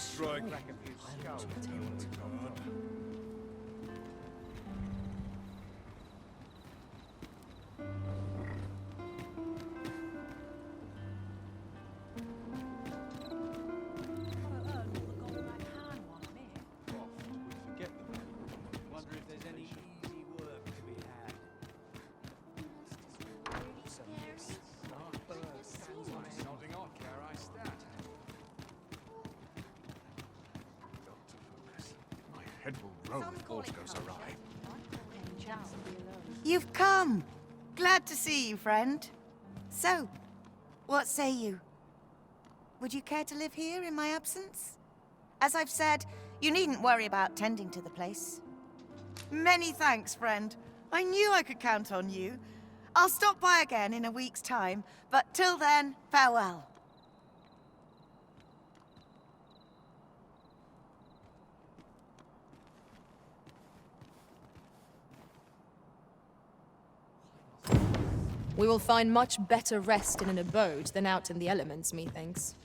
strike. Head will roll if all goes awry. You've come! Glad to see you, friend. So, what say you? Would you care to live here in my absence? As I've said, you needn't worry about tending to the place. Many thanks, friend. I knew I could count on you. I'll stop by again in a week's time, but till then, farewell. We will find much better rest in an abode than out in the elements, methinks.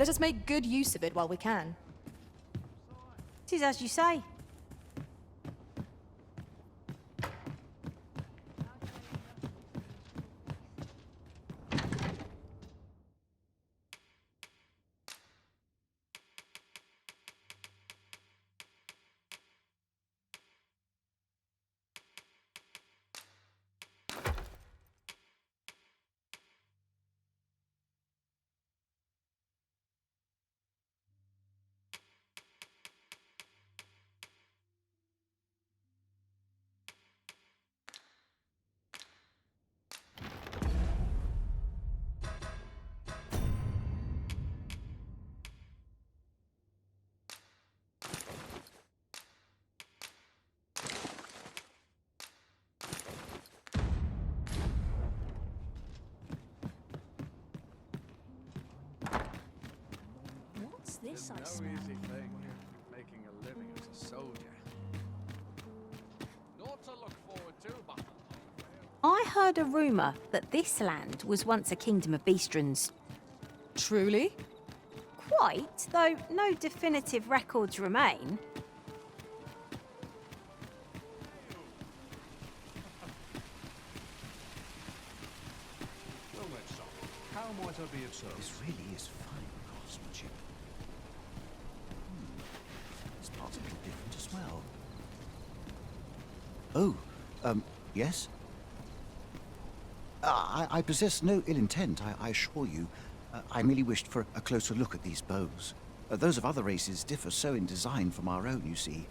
Let us make good use of it while we can. 'Tis as you say. What's this I No smell? easy thing, making a living as a soldier. Naught to look forward to, but I heard a rumour that this land was once a kingdom of beastrons. Truly? Quite, though no definitive records remain. well met, son. How might I be of service? This really is fine craftsmanship. This part's a bit different as well. Oh, yes? I possess no ill intent, I assure you. I merely wished for a closer look at these bows. Those of other races differ so in design from our own, you see.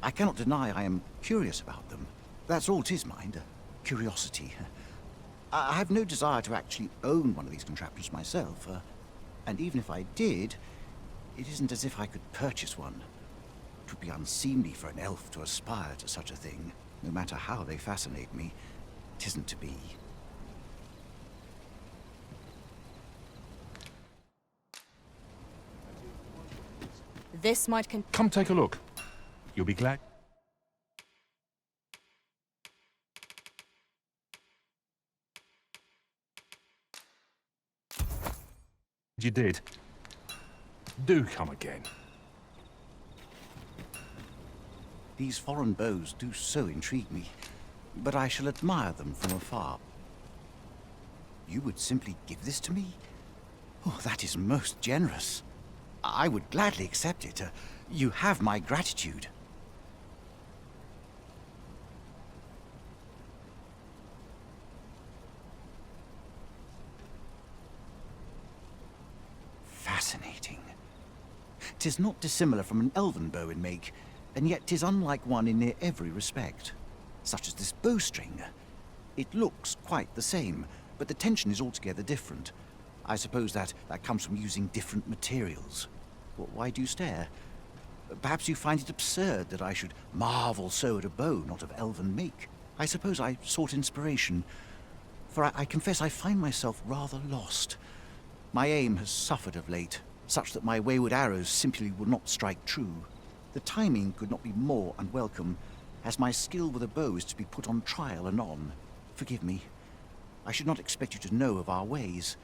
I cannot deny I am curious about them. That's all 'tis, mind. Curiosity. I have no desire to actually own one of these contraptions myself. And even if I did, it isn't as if I could purchase one. It would be unseemly for an elf to aspire to such a thing. No matter how they fascinate me, it isn't to be. This might Come take a look. You'll be glad. You did. Do come again. These foreign bows do so intrigue me, but I shall admire them from afar. You would simply give this to me? Oh, that is most generous. I would gladly accept it. You have my gratitude. Fascinating. 'Tis not dissimilar from an elven bow in make, and yet 'tis unlike one in near every respect. Such as this bowstring. It looks quite the same, but the tension is altogether different. I suppose that comes from using different materials. Why do you stare? Perhaps you find it absurd that I should marvel so at a bow not of elven make. I suppose I sought inspiration, for I confess I find myself rather lost. My aim has suffered of late, such that my wayward arrows simply will not strike true. The timing could not be more unwelcome, as my skill with a bow is to be put on trial anon. Forgive me. I should not expect you to know of our ways.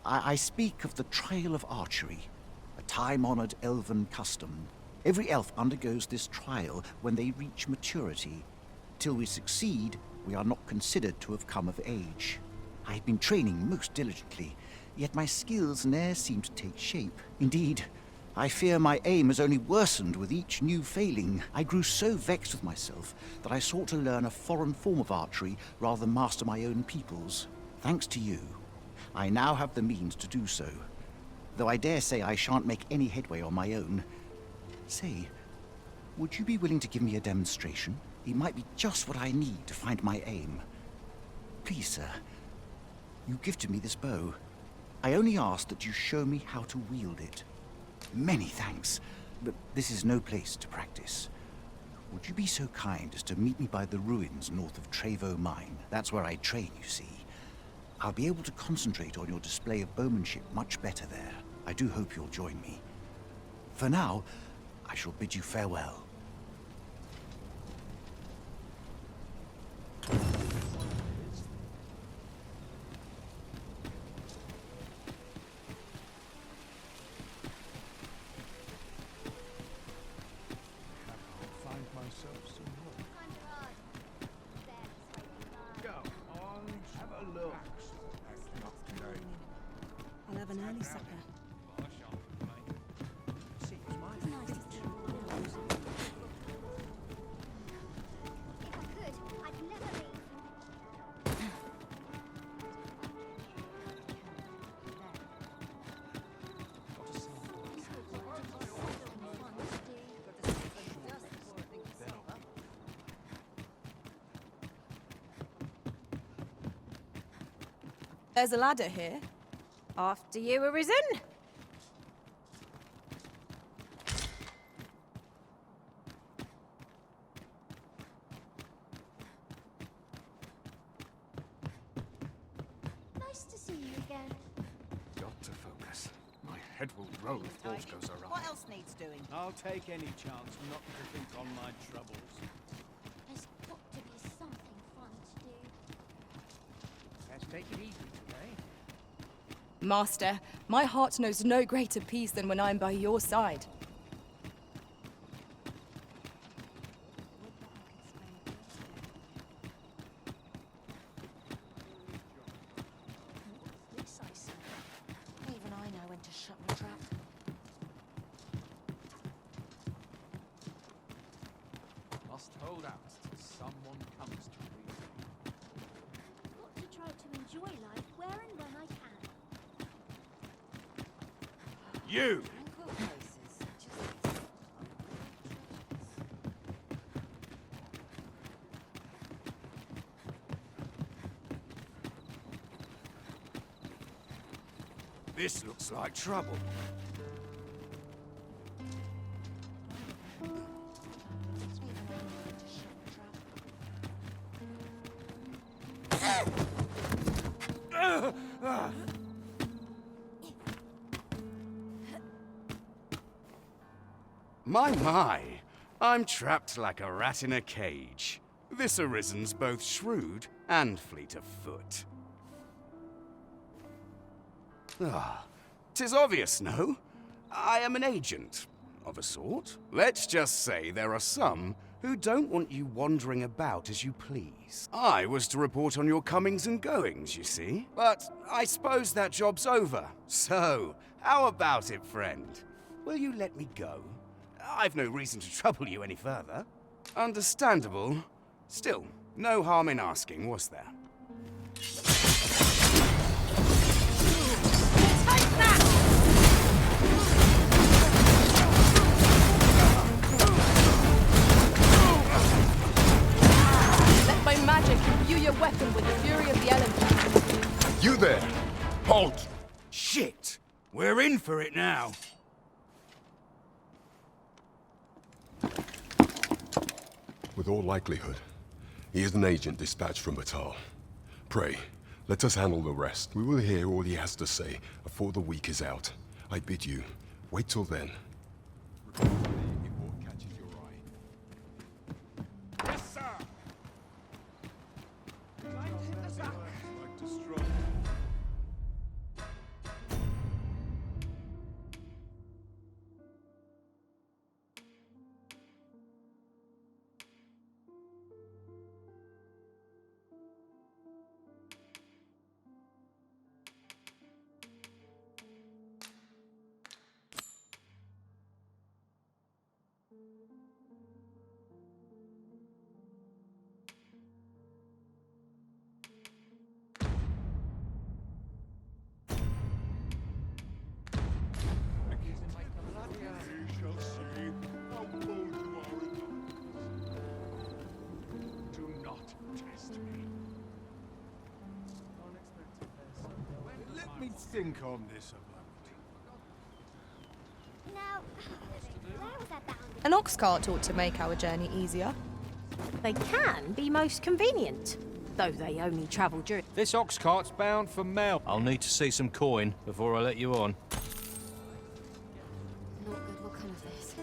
I speak of the trial of archery, a time-honored elven custom. Every elf undergoes this trial when they reach maturity. Till we succeed, we are not considered to have come of age. I have been training most diligently, yet my skills ne'er seem to take shape. Indeed, I fear my aim has only worsened with each new failing. I grew so vexed with myself that I sought to learn a foreign form of archery rather than master my own people's. Thanks to you, I now have the means to do so, though I dare say I shan't make any headway on my own. Say, would you be willing to give me a demonstration? It might be just what I need to find my aim. Please, sir, you gifted me this bow. I only ask that you show me how to wield it. Many thanks, but this is no place to practice. Would you be so kind as to meet me by the ruins north of Trevo Mine? That's where I train, you see. I'll be able to concentrate on your display of bowmanship much better there. I do hope you'll join me. For now, I shall bid you farewell. Find myself some work. Go on, have a look. Not today. I'll have an early supper. There's a ladder here. After you, Arisen. Nice to see you again. Got to focus. My head will roll if Balls goes awry. What else needs doing? I'll take any chance not to think on my troubles. There's got to be something fun to do. Let's take it easy today. Master, my heart knows no greater peace than when I'm by your side. Even I know when to shut my trap. Must hold out till someone comes to reason. Got to try to enjoy life where and when I can. You! Tranquil places. This looks like trouble. My, I'm trapped like a rat in a cage. This Arisen's both shrewd and fleet of foot. Ah, 'tis obvious, no? I am an agent, of a sort. Let's just say there are some who don't want you wandering about as you please. I was to report on your comings and goings, you see. But I suppose that job's over. So, how about it, friend? Will you let me go? I've no reason to trouble you any further. Understandable. Still, no harm in asking, was there? Let my magic imbue your weapon with the fury of the element. You there! Halt! Shit! We're in for it now. With all likelihood, he is an agent dispatched from Batal. Pray, let us handle the rest. We will hear all he has to say before the week is out. I bid you, wait till then. Yes, sir. Do not test me. Let me think on this a moment. Now, where was that bound? An ox cart ought to make our journey easier. They can be most convenient, though they only travel during... This ox cart's bound for Mel. I'll need to see some coin before I let you on. Not good. What kind of this?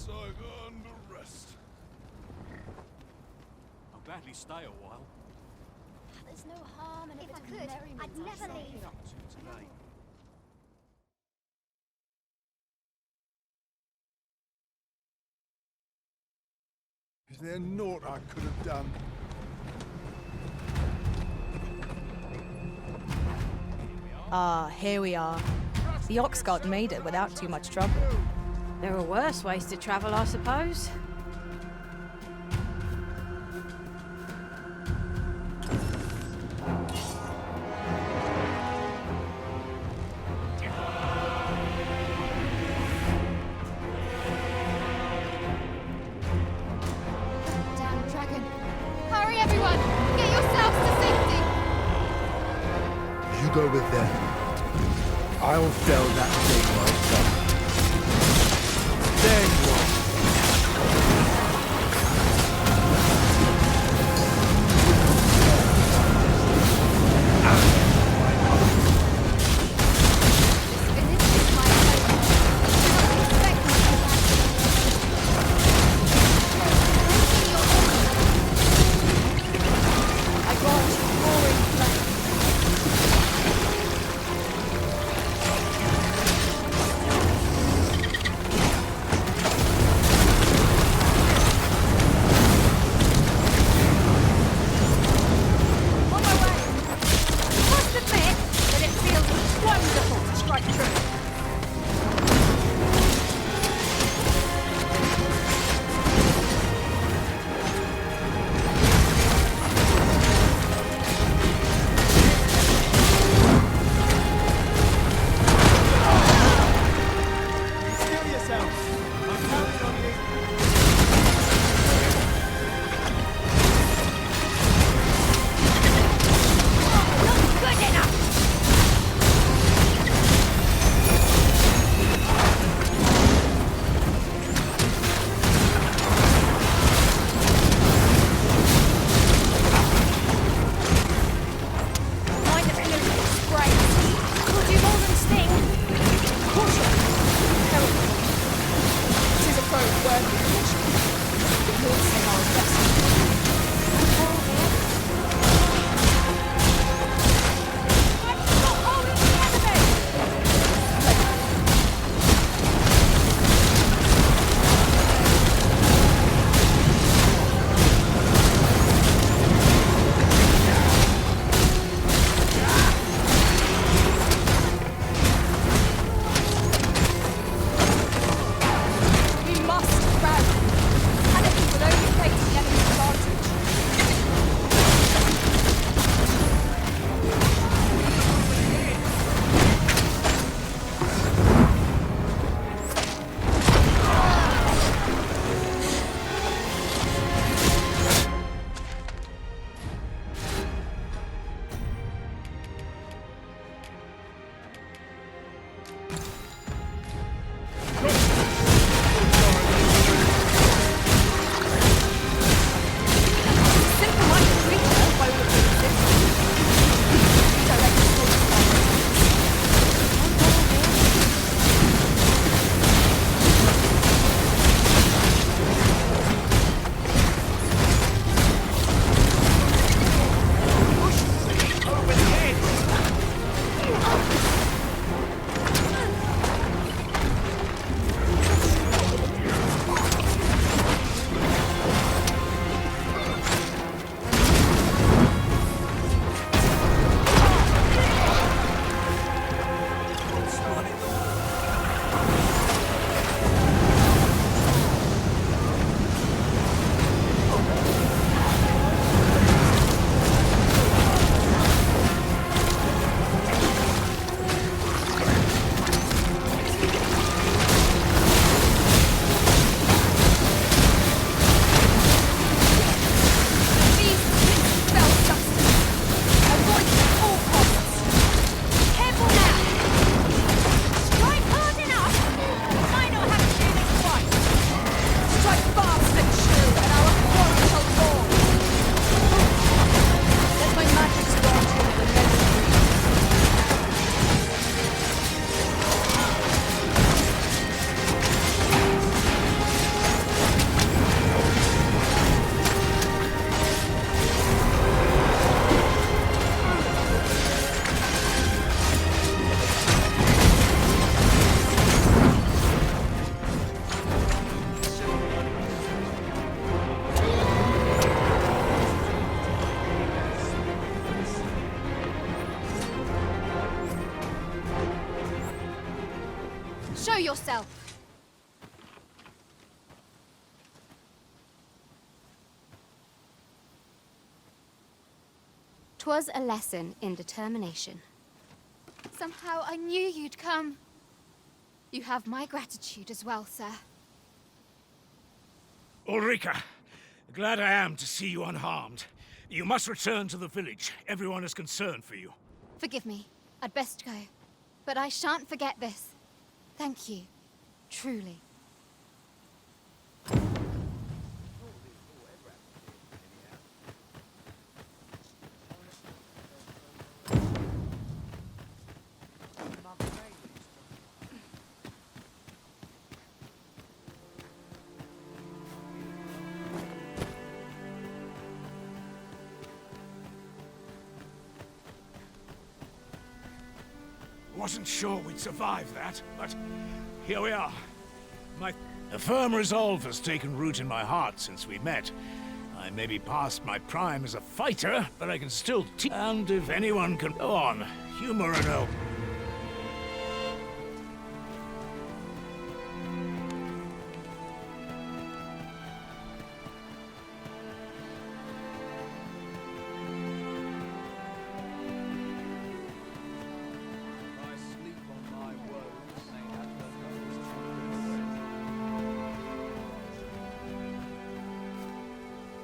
I've earned a rest. I'll gladly stay a while. There's no harm in a bit of merriment. I'd never leave. Is there naught I could have done? Ah, here we are. The Oxguard made it without too much trouble. There are worse ways to travel, I suppose. Damn dragon. Hurry, everyone! Get yourselves to safety! You go with them. I'll fell that thing myself. Then what? I brought you roaring flame. yourself! 'Twas a lesson in determination. Somehow I knew you'd come. You have my gratitude as well, sir. Ulrika, glad I am to see you unharmed. You must return to the village. Everyone is concerned for you. Forgive me. I'd best go. But I shan't forget this. Thank you. Truly. Wasn't sure we'd survive that, but here we are. A firm resolve has taken root in my heart since we met. I may be past my prime as a fighter, but I can still teach. And if anyone can go on, humor and all.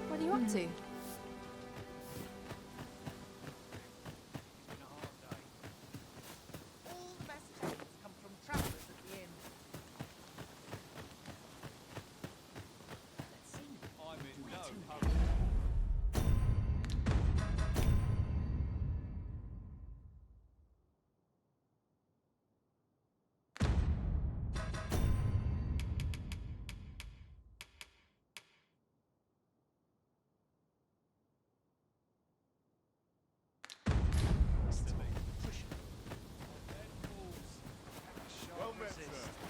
What are you up to? All the best tales come from travelers at the inn. Let's see. I'm in no hurry.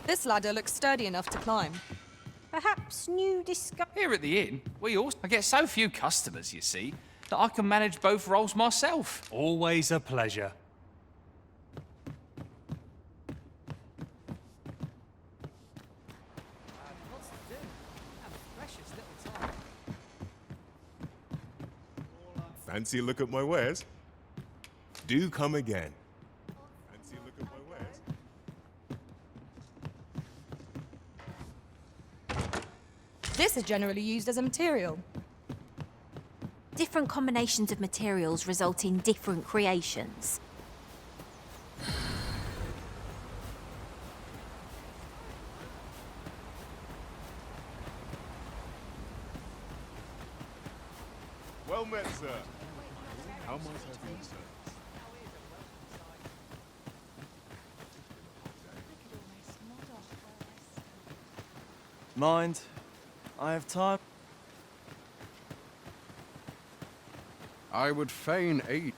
This ladder looks sturdy enough to climb. Perhaps new discovery. Here at the inn, I get so few customers, you see, that I can manage both roles myself. Always a pleasure. Fancy a look at my wares? Do come again. Fancy a look at my wares? This is generally used as a material. Different combinations of materials result in different creations. Well met, sir. How might I be, sir? Mind, I have time. I would fain aid.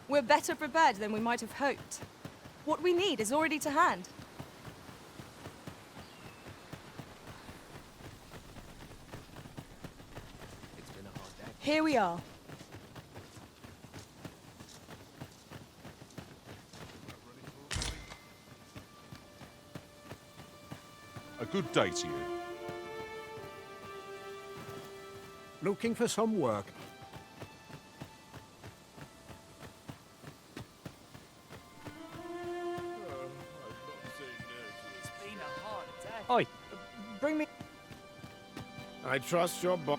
We're better prepared than we might have hoped. What we need is already to hand. Here we are. A good day to you. Looking for some work. It's been a hard day. Oi, bring me. I trust your boss.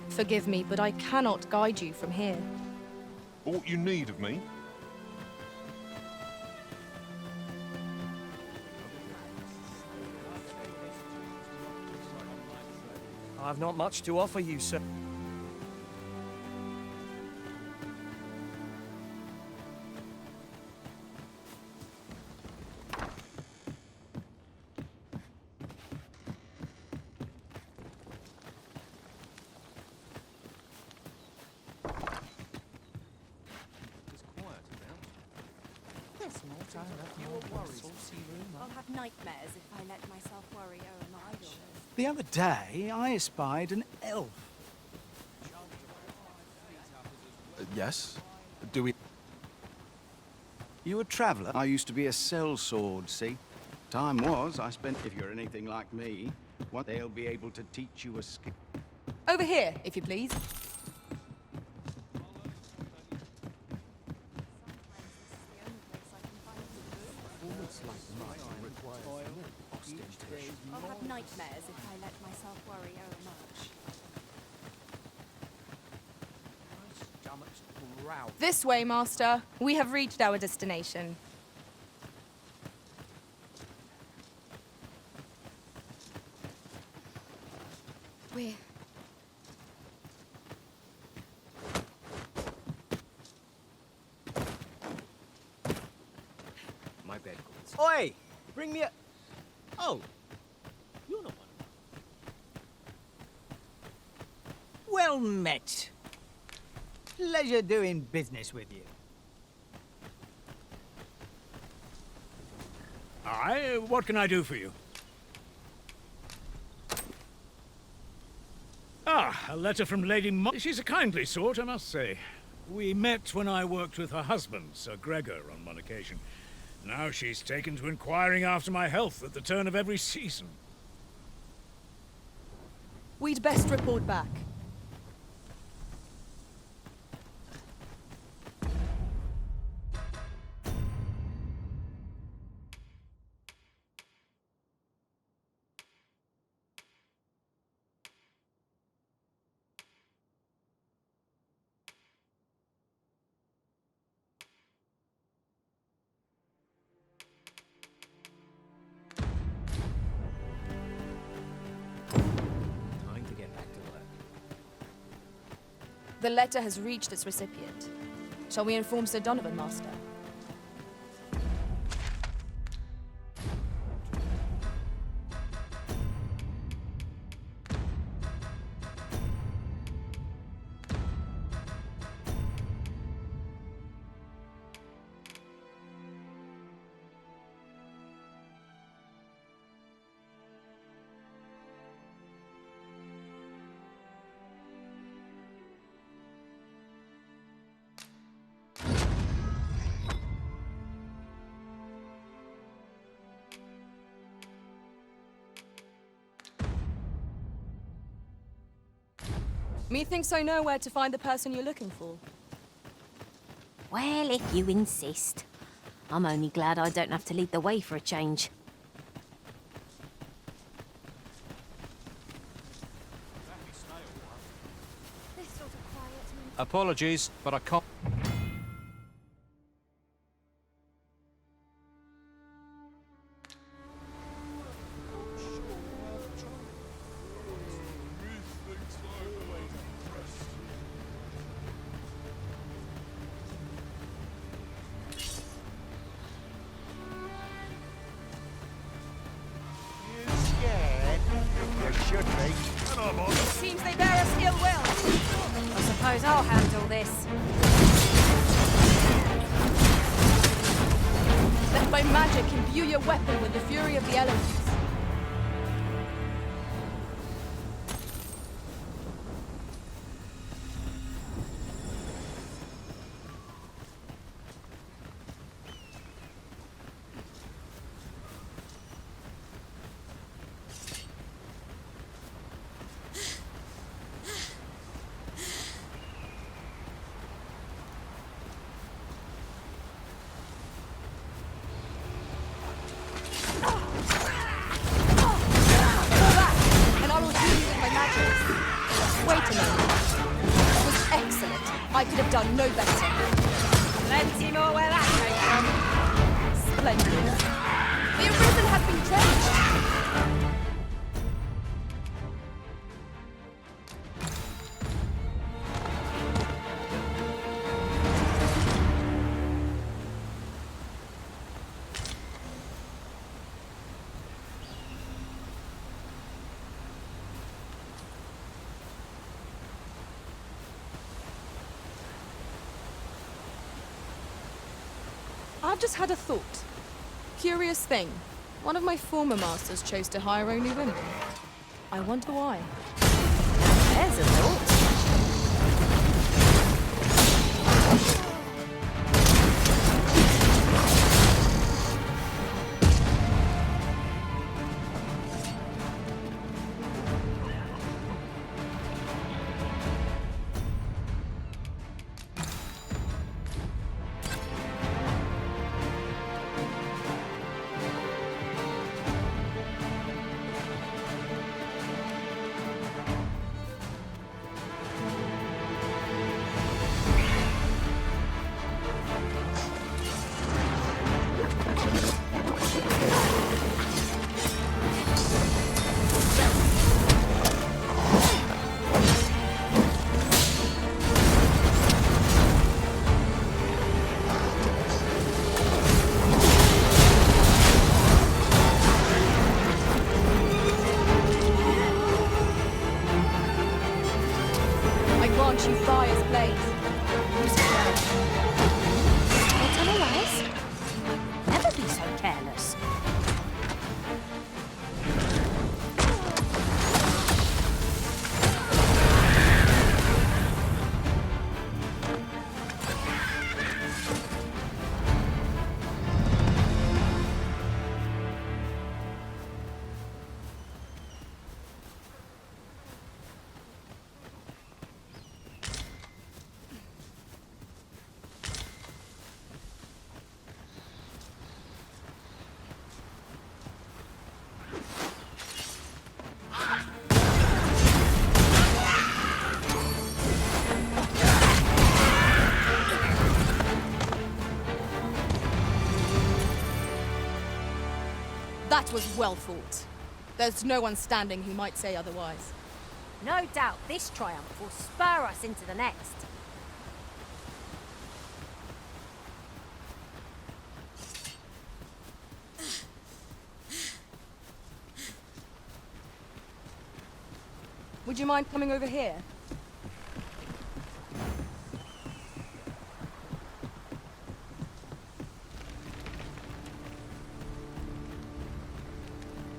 Forgive me, but I cannot guide you from here. Aught you need of me? I've not much to offer you, sir. I'll have nightmares if I let myself worry over my idleness. The other day, I espied an elf. Yes? Do we... You a traveller? I used to be a sellsword, see? Time was, I spent... If you're anything like me, what they'll be able to teach you a skill. Over here, if you please. I'll have nightmares if I let myself worry much. This way, Master. We have reached our destination. We're... My bed calls. Oi! Bring me a... Oh! You're not one of them. Well met. Pleasure doing business with you. Aye, what can I do for you? Ah, a letter from Lady Mo... She's a kindly sort, I must say. We met when I worked with her husband, Sir Gregor, on one occasion. Now she's taken to inquiring after my health at the turn of every season. We'd best report back. Time to get back to work. The letter has reached its recipient. Shall we inform Sir Donovan, Master? Methinks I know where to find the person you're looking for. Well, if you insist. I'm only glad I don't have to lead the way for a change. This sort of quiet means... Apologies, but I can't... Seems they bear us ill will. I suppose I'll handle this. Let my magic imbue your weapon with the fury of the elements. I could have done no better. Plenty more where that came from. Splendid. The arisen has been drenched. I've just had a thought. Curious thing. One of my former masters chose to hire only women. I wonder why. There's a thought. That was well fought. There's no one standing who might say otherwise. No doubt this triumph will spur us into the next. Would you mind coming over here?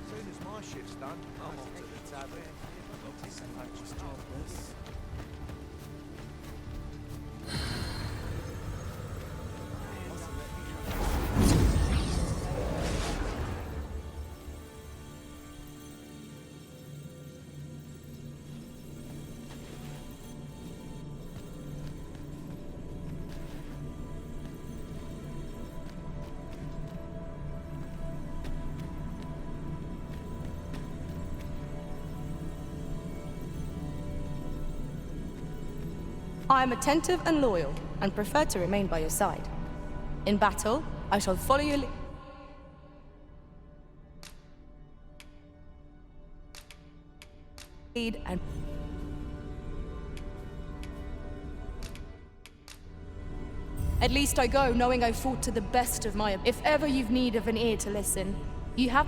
As soon as my shift's done, I'm off to the tavern. Just jobless. I am attentive and loyal, and prefer to remain by your side. In battle, I shall follow your lead and... At least I go knowing I fought to the best of my... If ever you've need of an ear to listen, you have...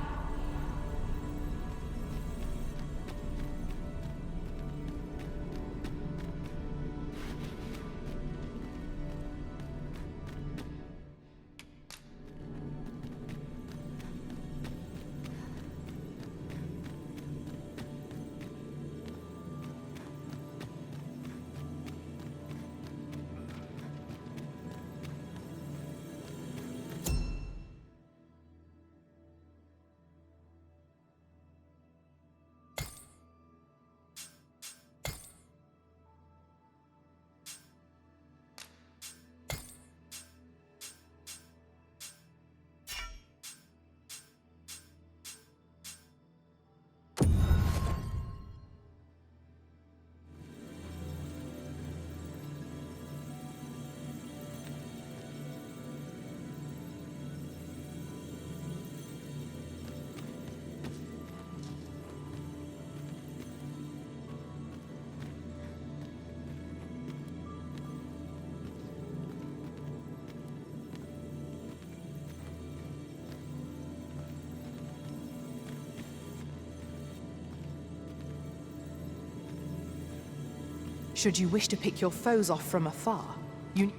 Should you wish to pick your foes off from afar, you...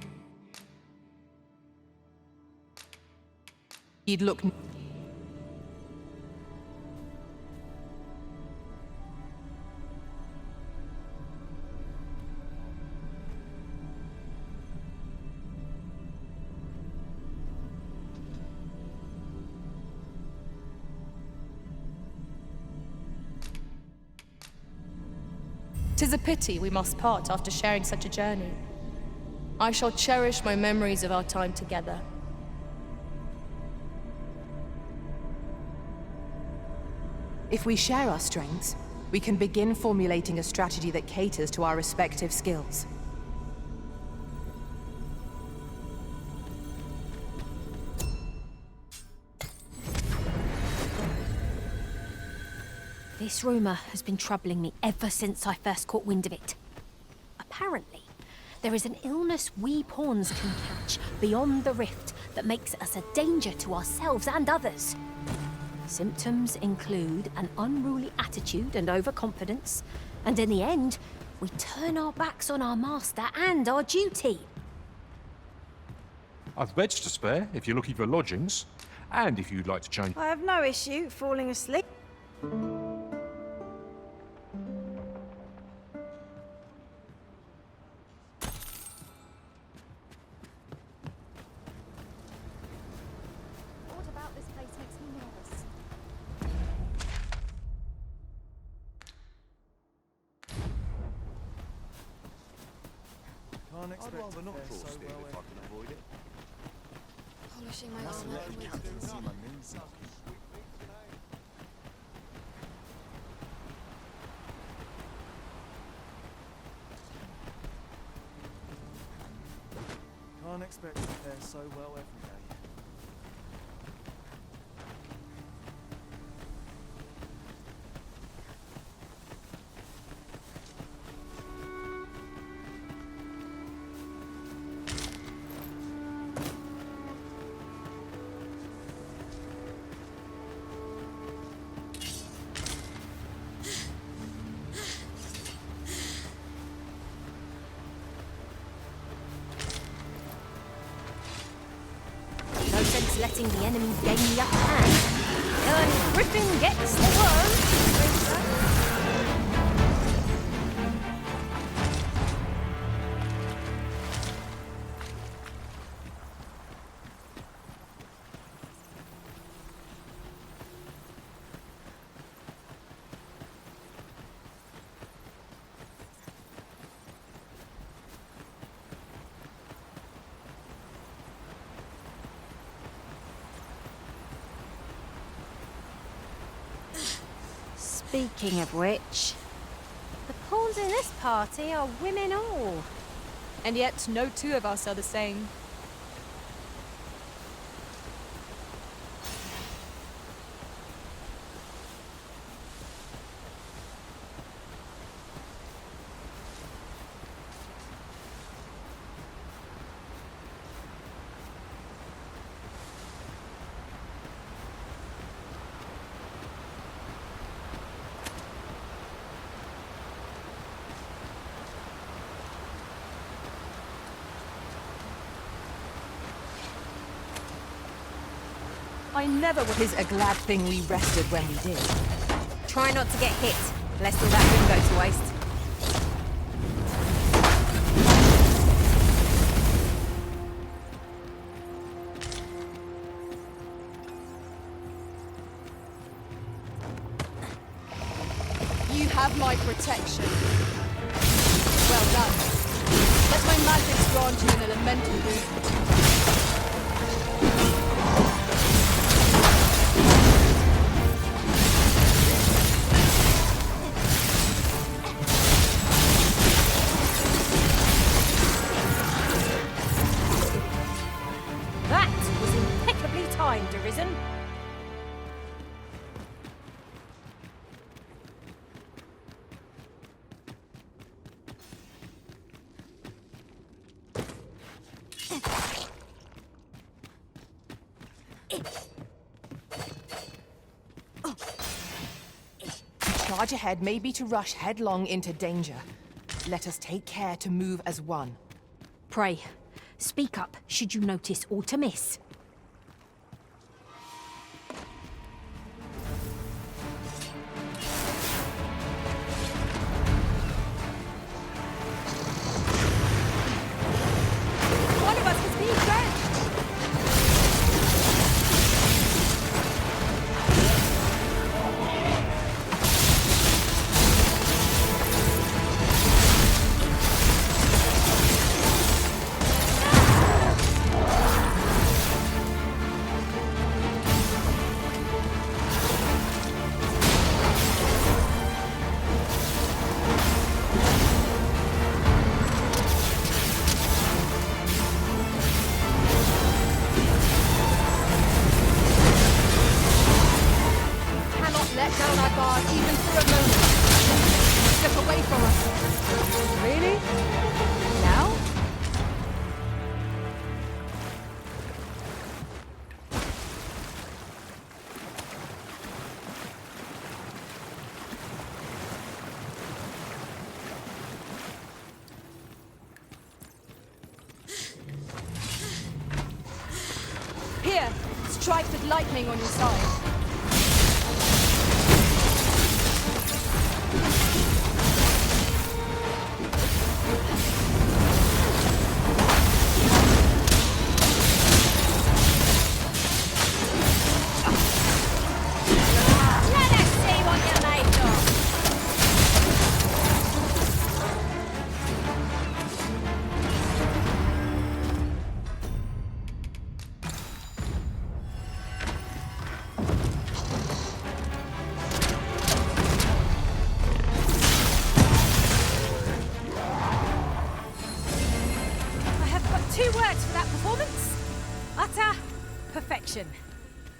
You'd look... "'Tis a pity we must part after sharing such a journey. I shall cherish my memories of our time together. If we share our strengths, we can begin formulating a strategy that caters to our respective skills. This rumor has been troubling me ever since I first caught wind of it. Apparently, there is an illness we pawns can catch beyond the rift that makes us a danger to ourselves and others. Symptoms include an unruly attitude and overconfidence, and in the end, we turn our backs on our master and our duty. I've beds to spare if you're looking for lodgings, and if you'd like to change. I have no issue falling asleep. What about this place makes me nervous? Can't expect to not draw steel if I can avoid it. Polishing my armor and waiting. Can't expect to fare so well every day. letting the enemy gain the upper hand. And Griffin gets the worm. Speaking of which, the pawns in this party are women all. And yet no two of us are the same. I never would. 'Tis a glad thing we rested when we did. Try not to get hit, lest all that room go to waste. You have my protection. Well done. Let my magic grant you an elemental boon. Arisen. Charge ahead may be to rush headlong into danger. Let us take care to move as one. Pray, speak up should you notice aught amiss. Here, strike with lightning on your side. Two words for that performance. Utter perfection.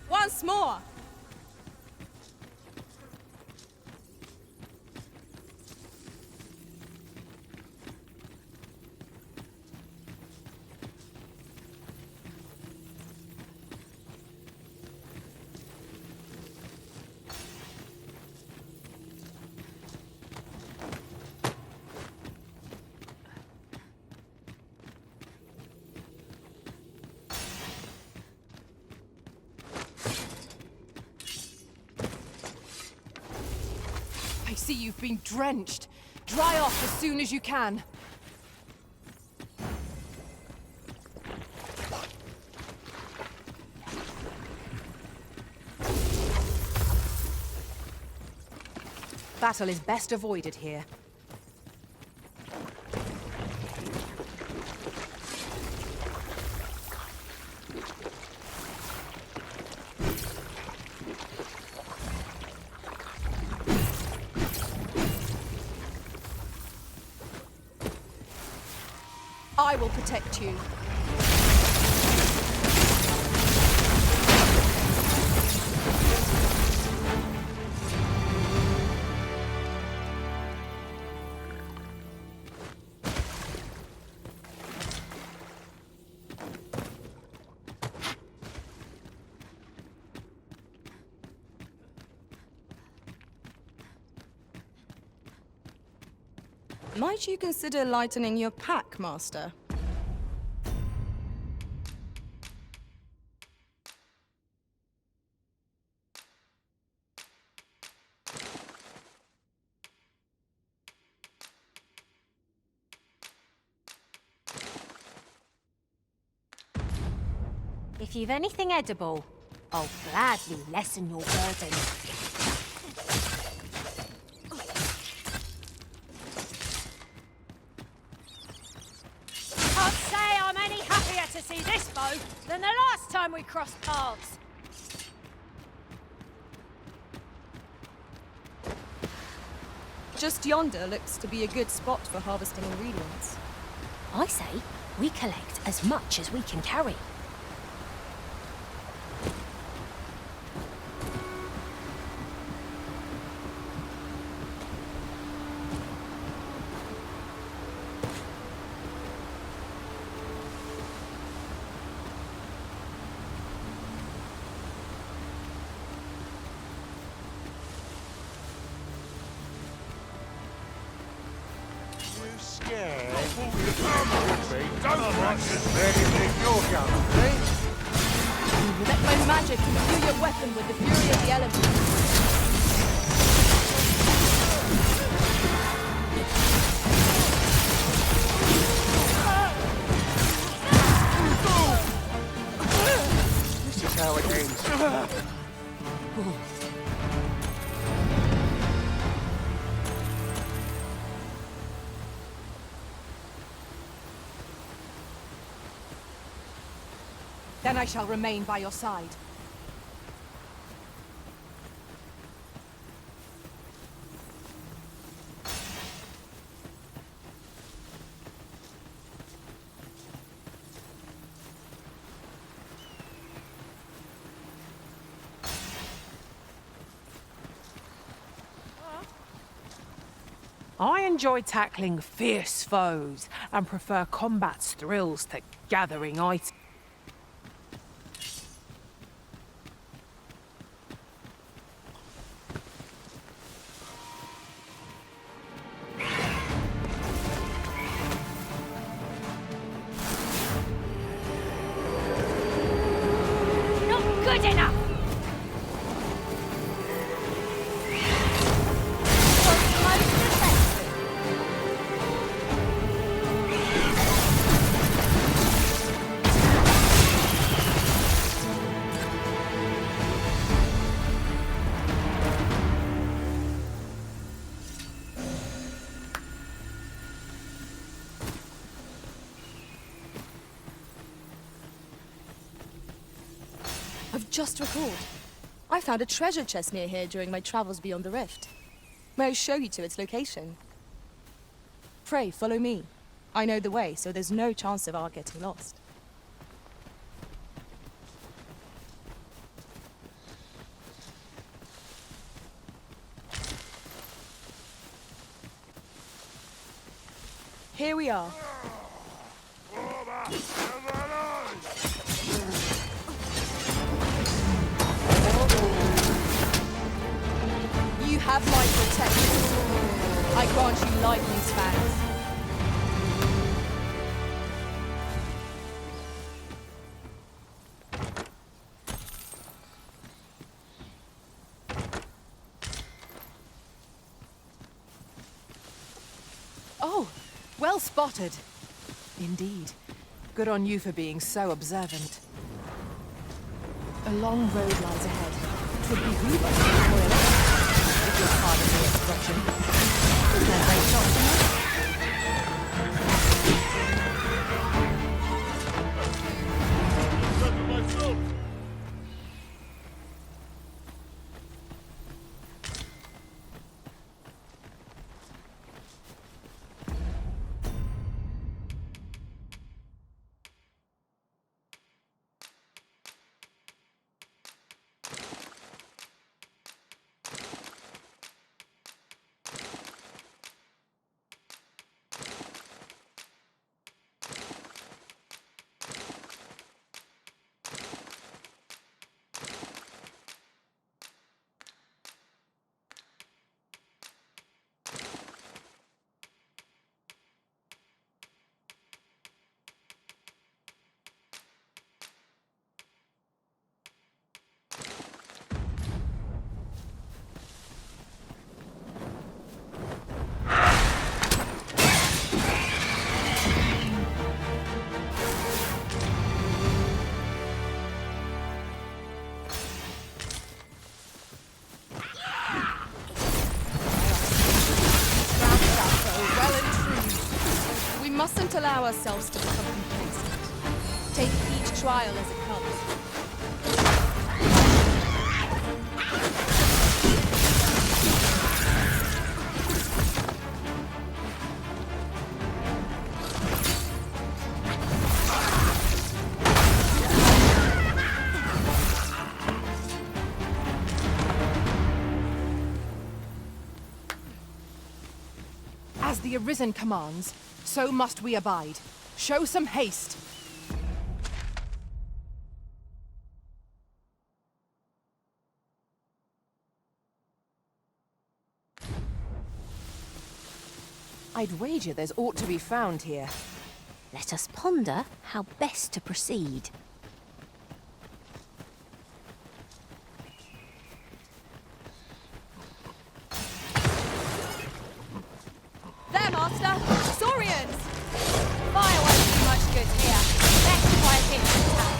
Once more. see you've been drenched. Dry off as soon as you can. Battle is best avoided here. I will protect you. Might you consider lightening your pack, Master? If you've anything edible, I'll gladly lessen your burden. Can't say I'm any happier to see this bow than the last time we crossed paths. Just yonder looks to be a good spot for harvesting ingredients. I say we collect as much as we can carry. Scared? Don't practice where you think you're going, eh? Let my magic imbue your weapon with the fury of the elements. This is how it ends. Then I shall remain by your side. I enjoy tackling fierce foes and prefer combat's thrills to gathering items. Good enough! I've just recalled. I found a treasure chest near here during my travels beyond the rift. May I show you to its location? Pray, follow me. I know the way, so there's no chance of our getting lost. Here we are. You have my protection. I grant you lightning spans. Well spotted. Indeed. Good on you for being so observant. A long road lies ahead. It would behoove us to employ an expert, if you'll pardon the expression. Is there great shot tonight? We mustn't allow ourselves to become complacent. Take each trial as it comes. As the Arisen commands, so must we abide. Show some haste. I'd wager there's aught to be found here. Let us ponder how best to proceed. There, Master! Saurians! Fire won't do much good here. Let's try a different tack.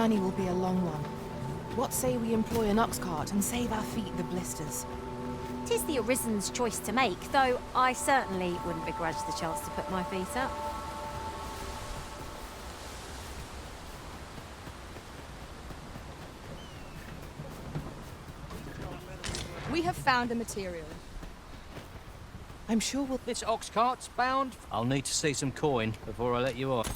journey will be a long one. What say we employ an ox cart and save our feet the blisters? 'Tis the Arisen's choice to make, though I certainly wouldn't begrudge the chance to put my feet up. We have found the material. I'm sure we'll... This ox cart's bound. I'll need to see some coin before I let you off.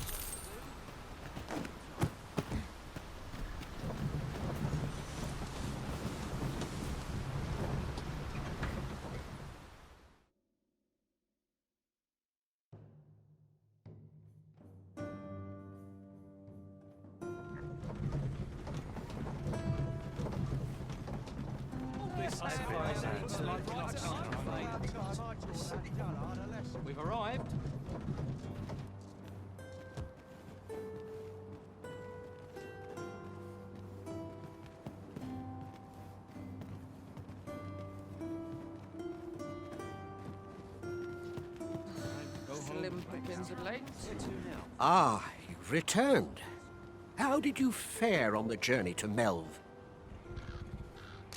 We've arrived. Slim pickings of late. Ah, you've returned. How did you fare on the journey to Melv?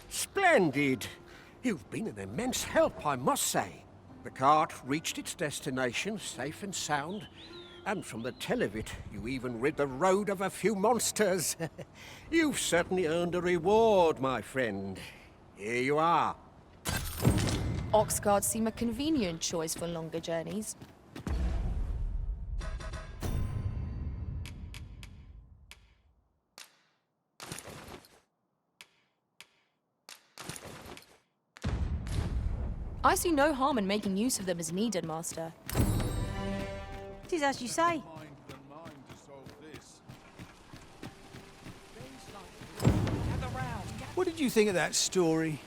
Splendid! You've been an immense help, I must say. The cart reached its destination safe and sound, and from the tell of it, you even rid the road of a few monsters. You've certainly earned a reward, my friend. Here you are. Ox carts seem a convenient choice for longer journeys. I see no harm in making use of them as needed, Master. 'Tis as you say. What did you think of that story?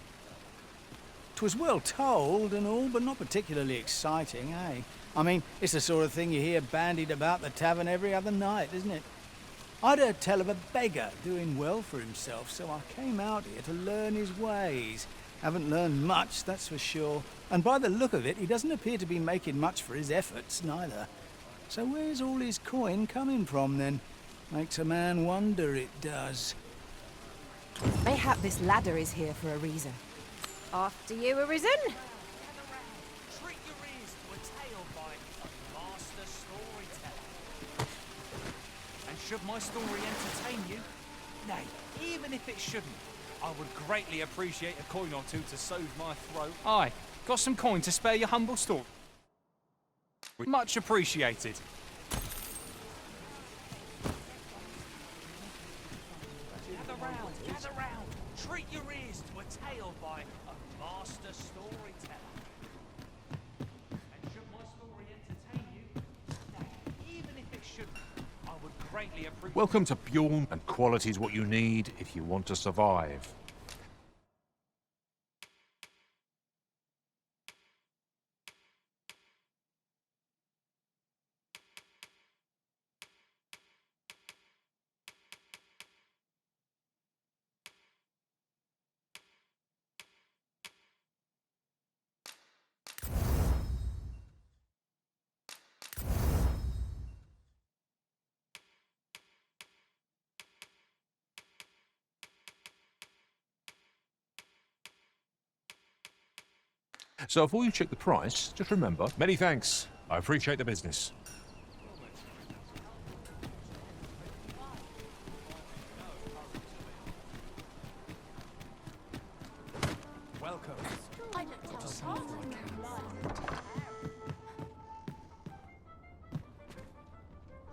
'Twas well told and all, but not particularly exciting, eh? I mean, it's the sort of thing you hear bandied about the tavern every other night, isn't it? I'd heard tell of a beggar doing well for himself, so I came out here to learn his ways. Haven't learned much, that's for sure. And by the look of it, he doesn't appear to be making much for his efforts, neither. So where's all his coin coming from, then? Makes a man wonder, it does. Mayhap this ladder is here for a reason. After you, Arisen. Treat your ears to a tale by a master storyteller. And should my story entertain you, nay, even if it shouldn't, I would greatly appreciate a coin or two to soothe my throat. Aye, got some coin to spare your humble store. Much appreciated. Gather round. Treat your ears to a tale by a master storyteller. And should my story entertain you, nay, even if it shouldn't, I would greatly appreciate... Welcome to Bjorn, and quality's what you need if you want to survive. So before you check the price, just remember, many thanks. I appreciate the business. Welcome.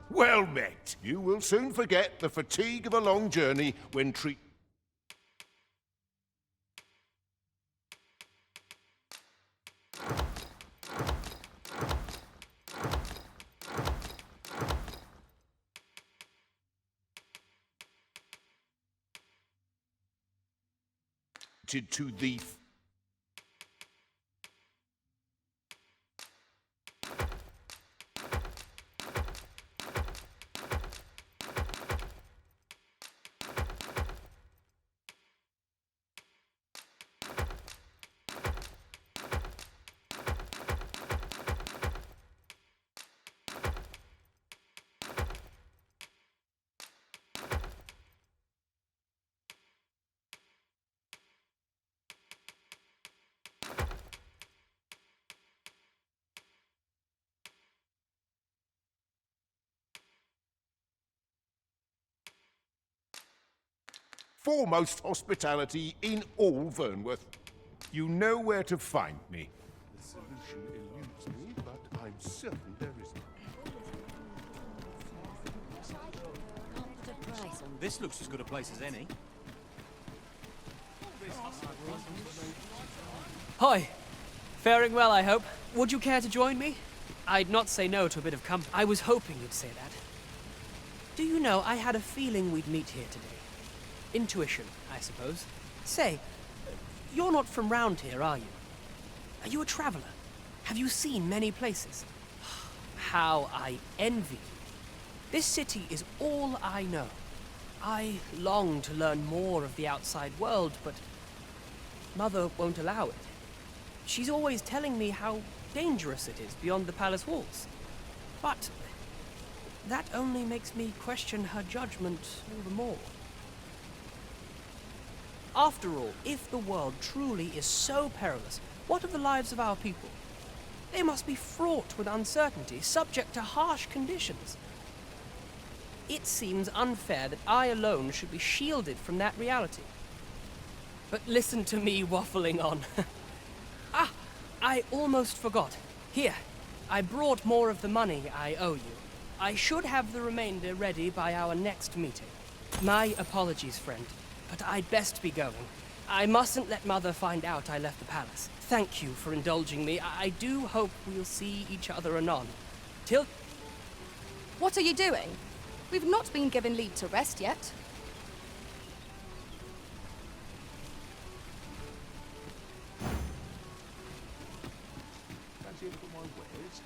Well met. You will soon forget the fatigue of a long journey when treated to the... Foremost hospitality in all Vernworth. You know where to find me. The solution eludes me, but I'm certain there is one. This looks as good a place as any. Hi. Faring well, I hope. Would you care to join me? I'd not say no to a bit of company. I was hoping you'd say that. Do you know, I had a feeling we'd meet here today. Intuition, I suppose. Say, you're not from round here, are you? Are you a traveler? Have you seen many places? How I envy you. This city is all I know. I long to learn more of the outside world, but Mother won't allow it. She's always telling me how dangerous it is beyond the palace walls. But that only makes me question her judgment all the more. After all, if the world truly is so perilous, what of the lives of our people? They must be fraught with uncertainty, subject to harsh conditions. It seems unfair that I alone should be shielded from that reality. But listen to me waffling on. Ah, I almost forgot. Here, I brought more of the money I owe you. I should have the remainder ready by our next meeting. My apologies, friend, but I'd best be going. I mustn't let Mother find out I left the palace. Thank you for indulging me. I do hope we'll see each other anon. Till... What are you doing? We've not been given leave to rest yet. That's it for my wares.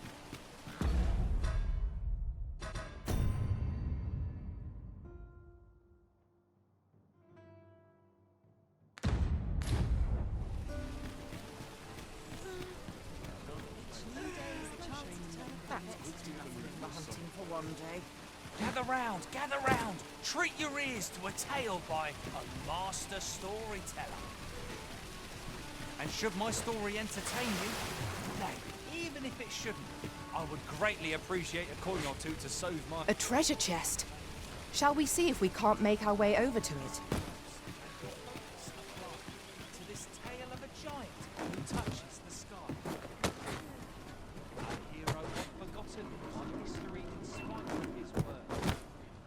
Hunting for one day. Gather round! Treat your ears to a tale by a master storyteller. And should my story entertain you, nay, even if it shouldn't, I would greatly appreciate a coin or two to soothe my... A treasure chest. Shall we see if we can't make our way over to it? To this tale of a giant who touches the sky. A hero forgotten on history in spite of his word.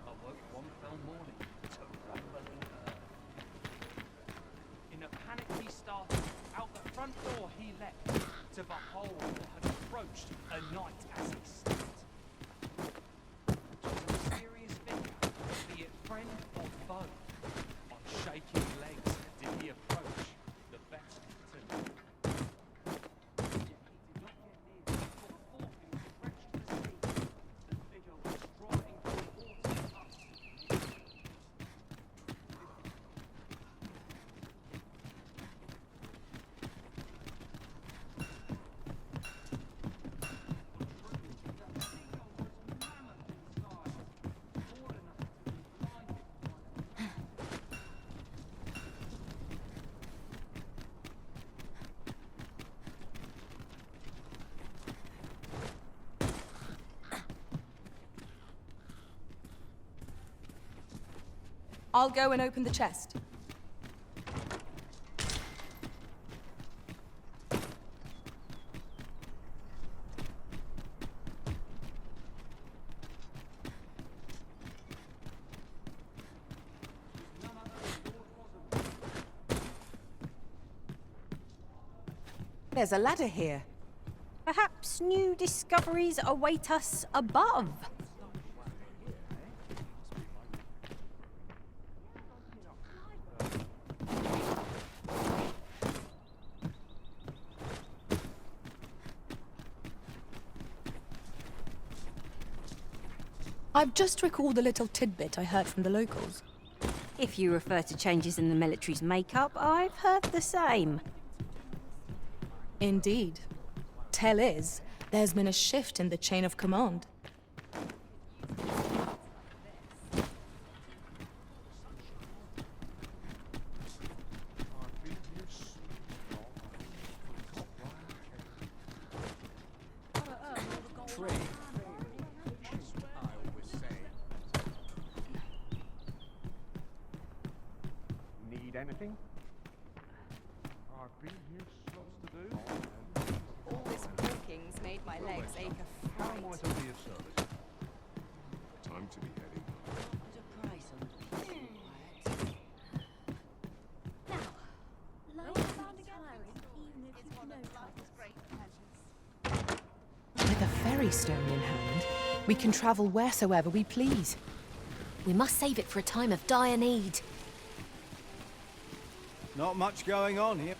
Awoke one fell morning to rumbling earth. In a panic he started, out the front door he leapt, to behold what had approached a knight as he stepped. A mysterious figure, be it friend or foe, on shaking legs did he approach the best to know. I'll go and open the chest. There's a ladder here. Perhaps new discoveries await us above. I've just recalled a little tidbit I heard from the locals. If you refer to changes in the military's makeup, I've heard the same. Indeed. Tell is, there's been a shift in the chain of command. anything? I've been here lots to do. All this walking's made my legs ache a How fright. might I be of service? Time to be heading. Put a price on the peace and quiet. With a ferry stone in hand, we can travel wheresoever we please. We must save it for a time of dire need. Not much going on here.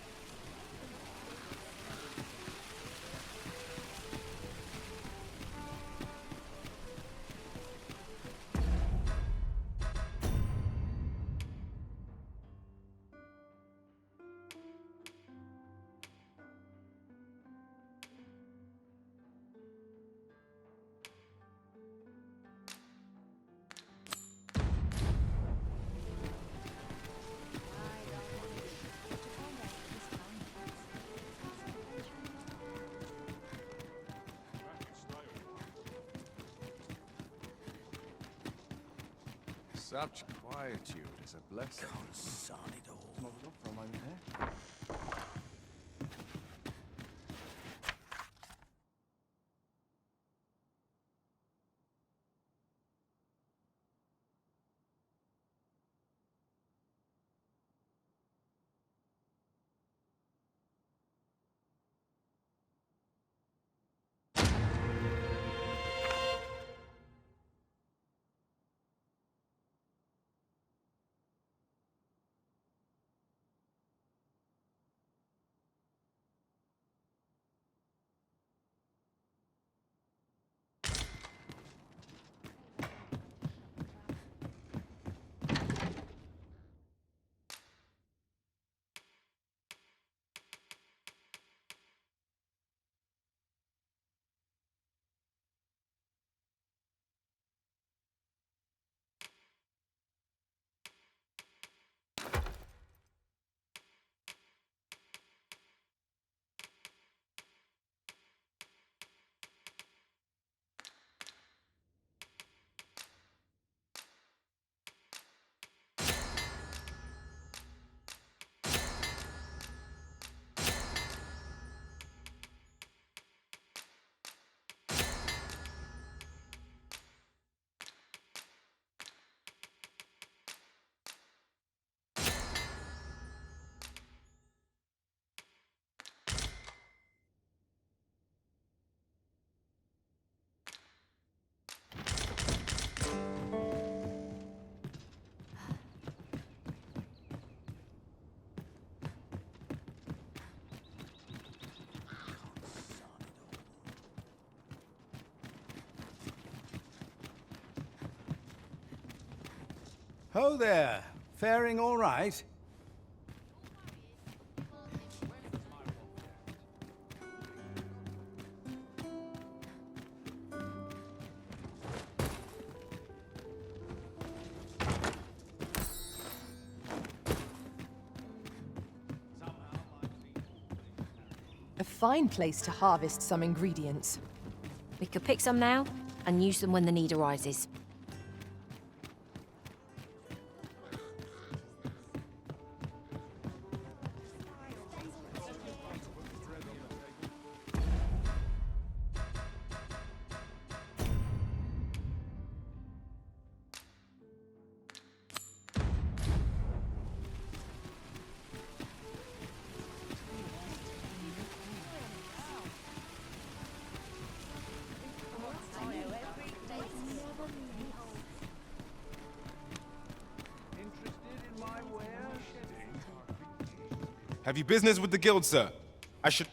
Such quietude is a blessing. Son it all. Not enough for a moment there. Ho there. Faring all right? A fine place to harvest some ingredients. We could pick some now and use them when the need arises. Have you business with the guild, sir? I should...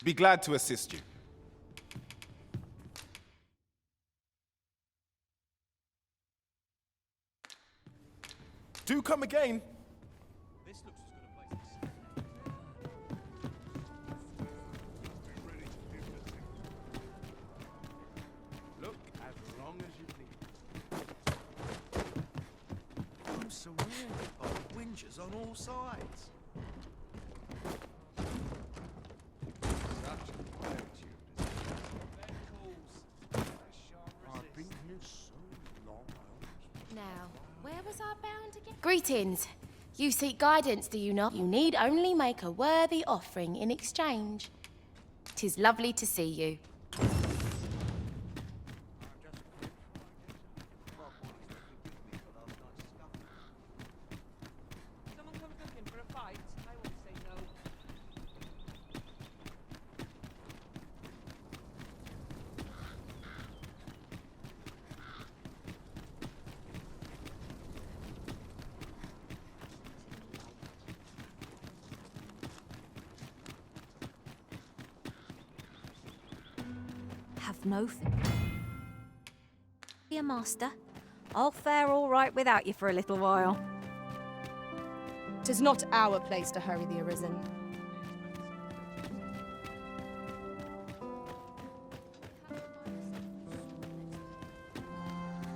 Be glad to assist you. Do come again. This looks as good a place to Look as long as you please. I'm surrounded by winches on all sides. Such a latitude. I've been here so long. Now, where was I bound again? Greetings. You seek guidance, do you not? You need only make a worthy offering in exchange. 'Tis lovely to see you. Someone comes looking for a fight, I won't say no. Have no fear. Dear master, I'll fare all right without you for a little while. 'Tis not our place to hurry the arisen.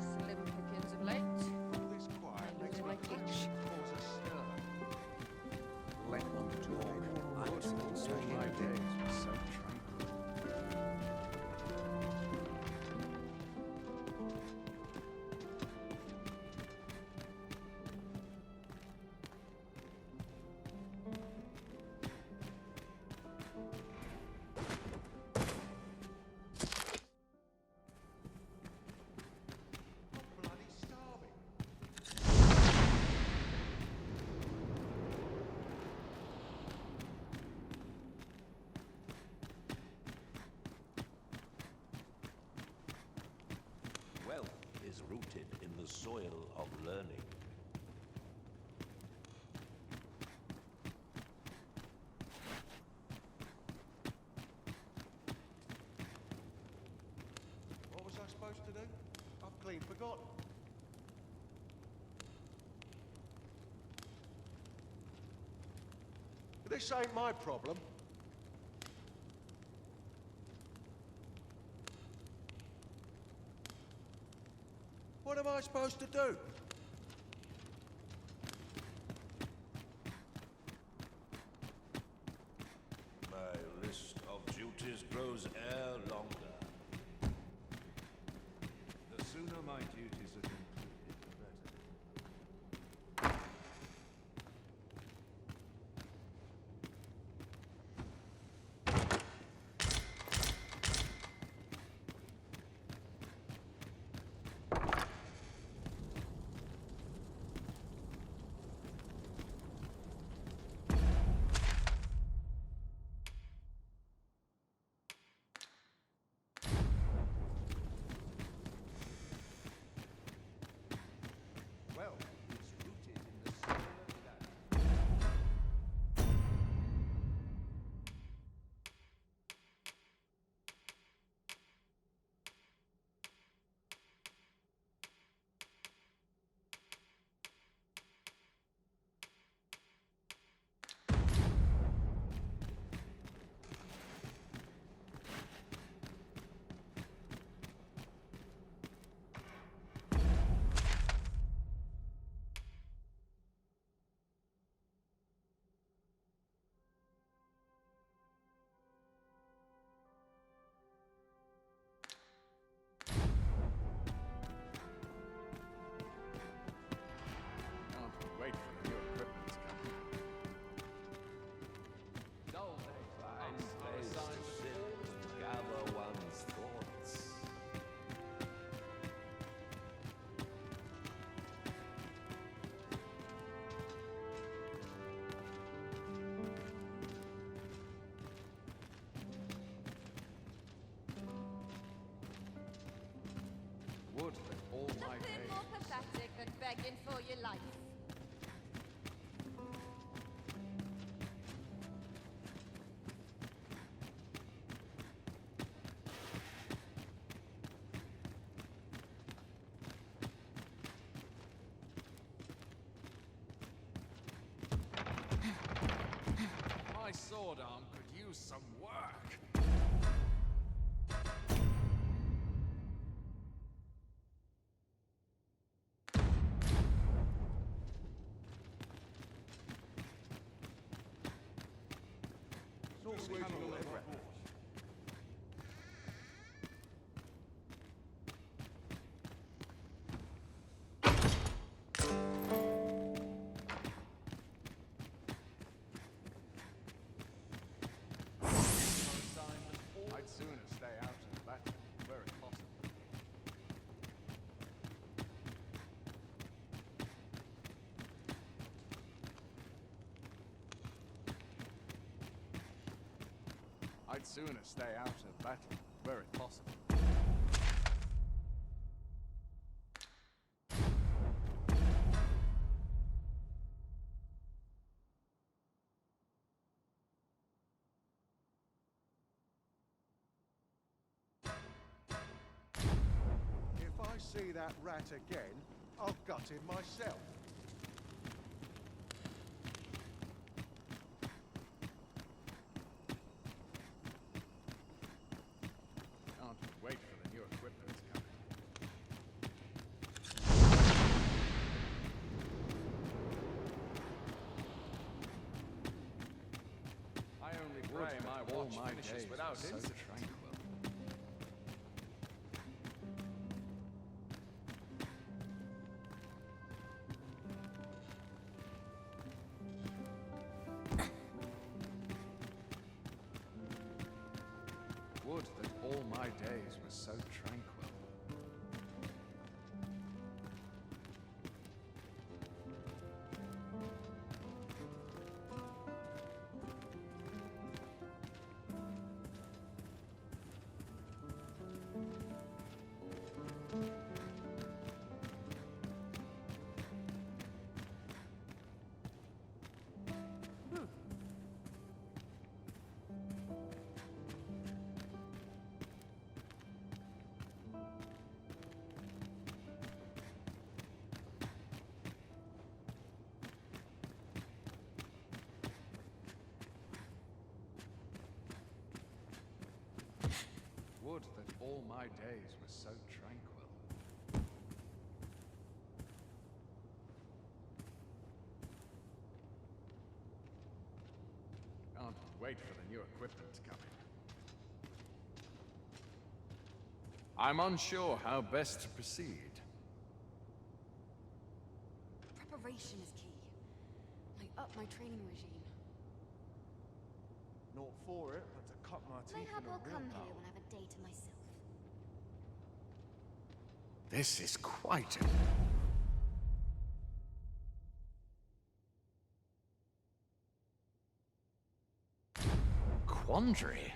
Slim pickings of late. This quiet makes my itch cause a stir. Let them talk. My days were so tranquil. Wealth is rooted in the soil of learning. What was I supposed to do? I've clean forgotten. This ain't my problem. What am I supposed to do? My list of duties grows e'er longer. The sooner my duties are concluded, the better. Well, It's rooted in the soil of learning. I'll wait for the new equipment to come. Dull days Fine are a place sign to of sit and gather one's thoughts. would that all my Nothing days. more pathetic than begging for your life. was some work. I'd sooner stay out of the battle where it's possible. I'd sooner stay out of battle were it possible. If I see that rat again, I'll gut him myself. Can't wait for the new equipment to come. I only pray my watch finishes without incident. Tranquil. Would that all my days were so tranquil. Would that all my days were so tranquil. Can't wait for the new equipment to come in. I'm unsure how best to proceed. Preparation is key. I up my training regime. Not for it, but to cut my teeth Mayhap in a I'll real come here battle. when I have a day to myself. This is quite a quandary.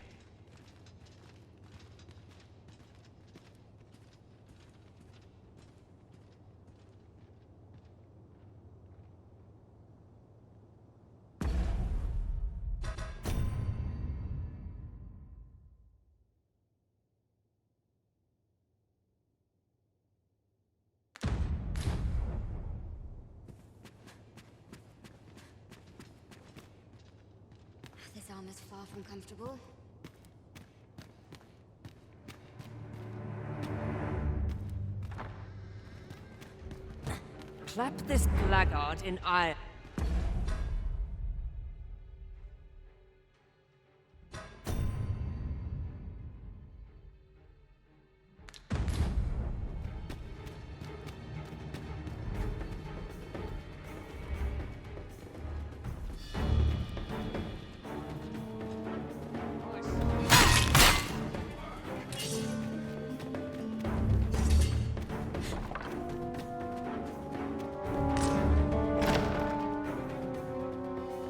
This armor's far from comfortable. Clap this blackguard in iron.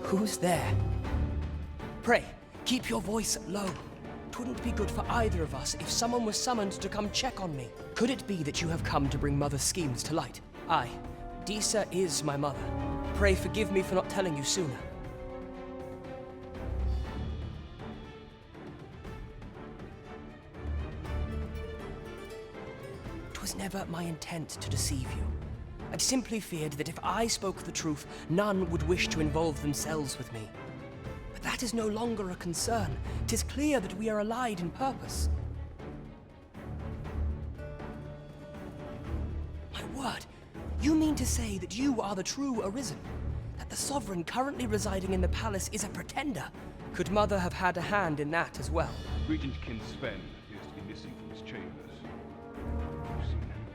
Who's there? Pray, keep your voice low. Twouldn't be good for either of us if someone was summoned to come check on me. Could it be that you have come to bring Mother's schemes to light? Aye, Disa is my mother. Pray forgive me for not telling you sooner. 'Twas never my intent to deceive you. I'd simply feared that if I spoke the truth, none would wish to involve themselves with me. But that is no longer a concern. 'Tis clear that we are allied in purpose. My word, you mean to say that you are the true Arisen? That the Sovereign currently residing in the palace is a pretender? Could Mother have had a hand in that as well? Regent Kin Sven appears to be missing from his chambers.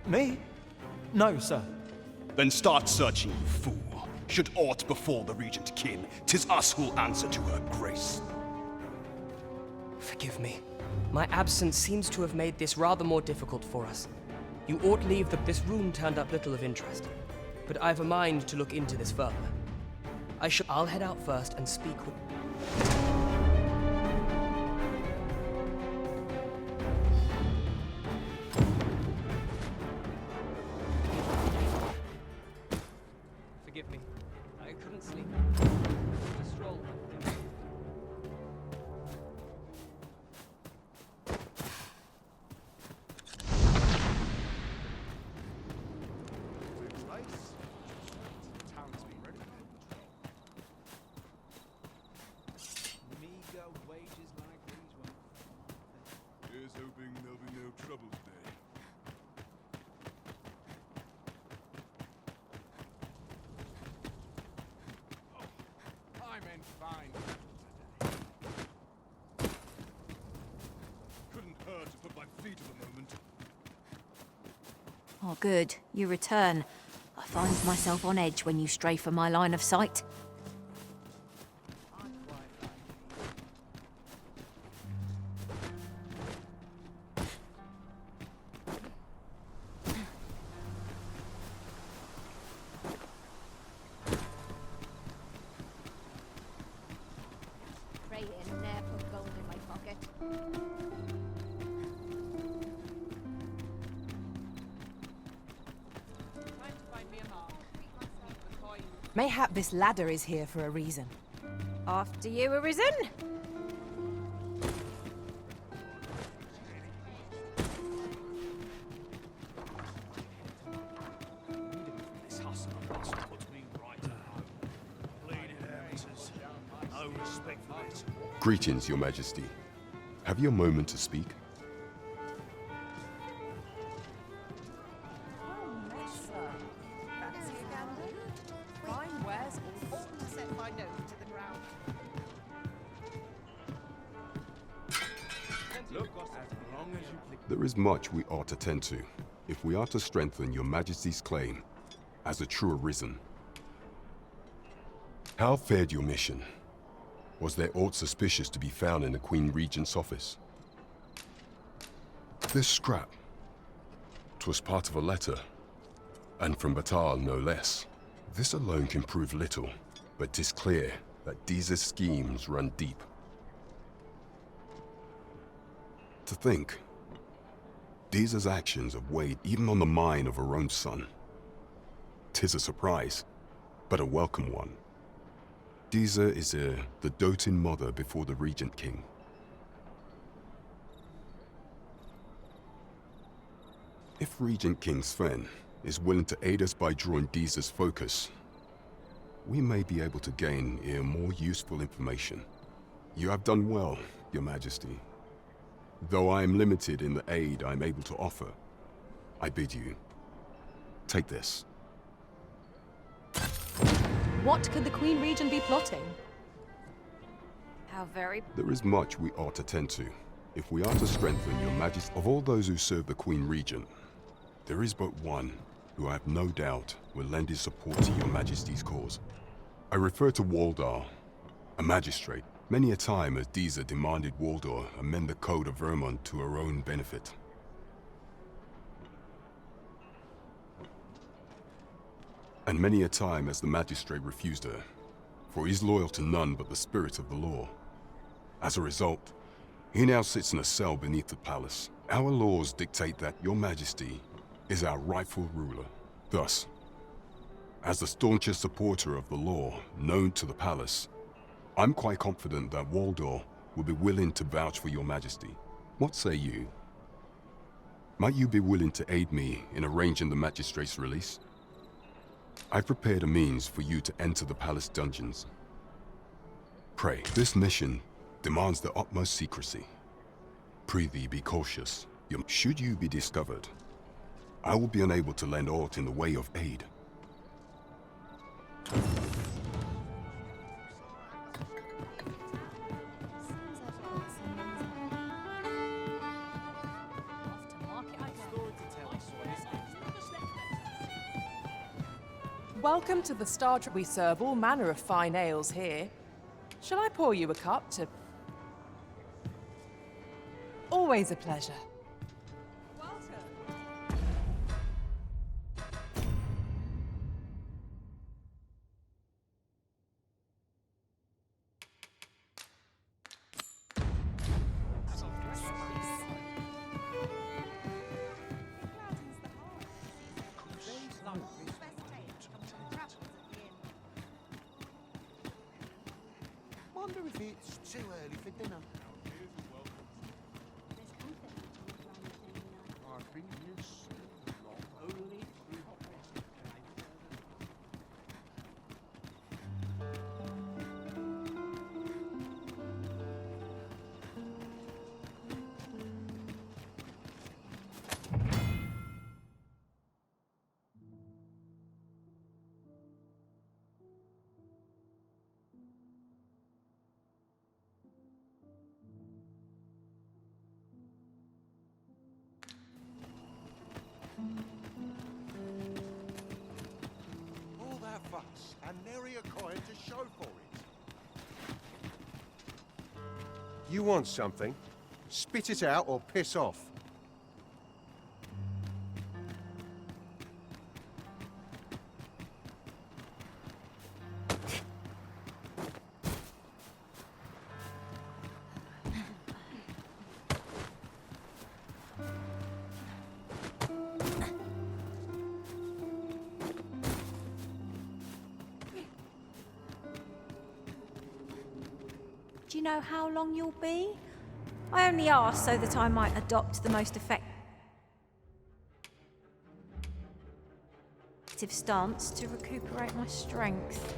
Me? No, sir. Then start searching, you fool. Should aught befall the Regent Kin, 'tis us who'll answer to her grace. Forgive me. My absence seems to have made this rather more difficult for us. You ought leave that this room turned up little of interest. But I've a mind to look into this further. I'll head out first and speak with... Forgive me. I couldn't sleep. A stroll. Meager wages like these ones. Here's hoping there'll be no trouble today. I'm in fine. Couldn't hurt to put my feet to the moment. Oh, good. You return. I find myself on edge when you stray from my line of sight. Pray and ne'er put gold in my pocket. Mayhap this ladder is here for a reason. After you, Arisen? This hustle and bustle puts me right at home. Bleeding amateurs. No respect for it. Greetings, Your Majesty. Have you a moment to speak? There is much we ought to tend to, if we are to strengthen Your Majesty's claim as a true Arisen. How fared your mission? Was there aught suspicious to be found in the Queen Regent's office? This scrap. 'Twas part of a letter, and from Batal no less. This alone can prove little, but 'tis clear that Deeza's schemes run deep. To think, Deeza's actions have weighed even on the mind of her own son. 'Tis a surprise, but a welcome one. Deeza is the doting mother before the Regent King. If Regent King Sven is willing to aid us by drawing Deeza's focus, we may be able to gain more useful information. You have done well, Your Majesty. Though I am limited in the aid I'm able to offer, I bid you, take this. What could the Queen Regent be plotting? How very... There is much we ought to tend to, if we are to strengthen Your Majesty. Of all those who serve the Queen Regent, there is but one who I have no doubt will lend his support to Your Majesty's cause. I refer to Waldar, a magistrate. Many a time has Deeza demanded Waldar amend the Code of Vermont to her own benefit. And many a time has the magistrate refused her, for he is loyal to none but the spirit of the law. As a result, he now sits in a cell beneath the palace. Our laws dictate that Your Majesty is our rightful ruler. Thus, as the staunchest supporter of the law known to the palace, I'm quite confident that Waldor will be willing to vouch for Your Majesty. What say you? Might you be willing to aid me in arranging the magistrate's release? I've prepared a means for you to enter the palace dungeons. Pray, this mission demands the utmost secrecy. Prithee, be cautious. Should you be discovered, I will be unable to lend aught in the way of aid. Welcome to the Star Trek. We serve all manner of fine ales here. Shall I pour you a cup to... Always a pleasure. Wonder if it's too early for dinner. I've been here so long, only through all that fuss and nary a coin to show for it. You want something? Spit it out or piss off. Do you know how long you'll be? I only asked so that I might adopt the most effective stance to recuperate my strength.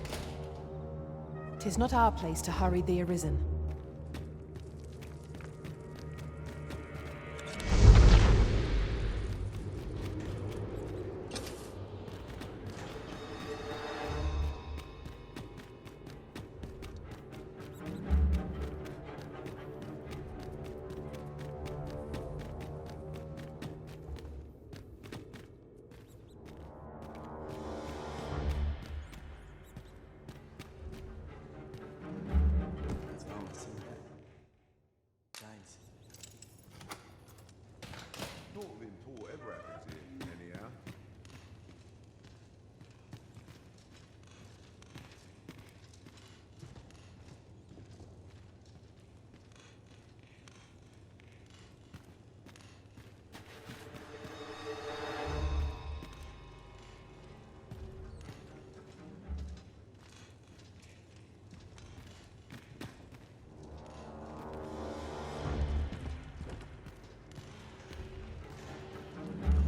'Tis not our place to hurry the Arisen. Nothing poor ever happens here, anyhow.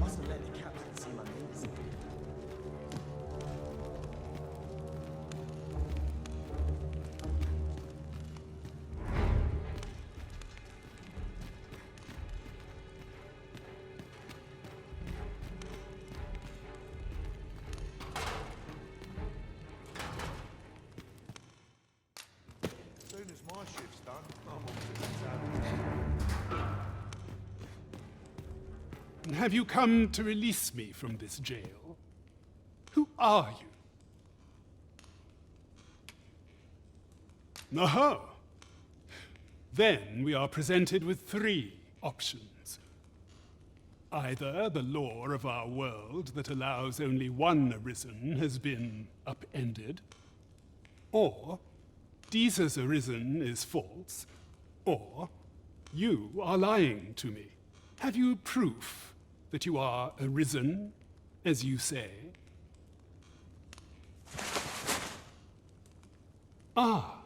Mustn't let the captain see my things. As soon as my shift's done, I'm off to the tavern. Have you come to release me from this jail? Who are you? Aha! Then we are presented with three options. Either the law of our world that allows only one Arisen has been upended, or Deeza's Arisen is false, or you are lying to me. Have you proof that you are Arisen, as you say? Ah,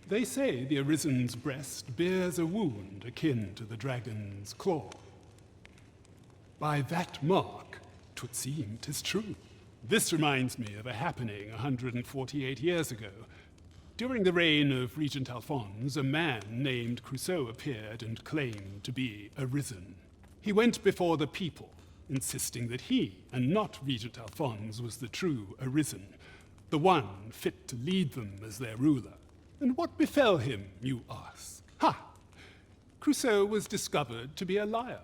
they say the Arisen's breast bears a wound akin to the dragon's claw. By that mark, 'twould seem 'tis true. This reminds me of a happening 148 years ago. During the reign of Regent Alphonse, a man named Crusoe appeared and claimed to be arisen. He went before the people, insisting that he, and not Regent Alphonse, was the true arisen, the one fit to lead them as their ruler. And what befell him, you ask? Ha! Crusoe was discovered to be a liar,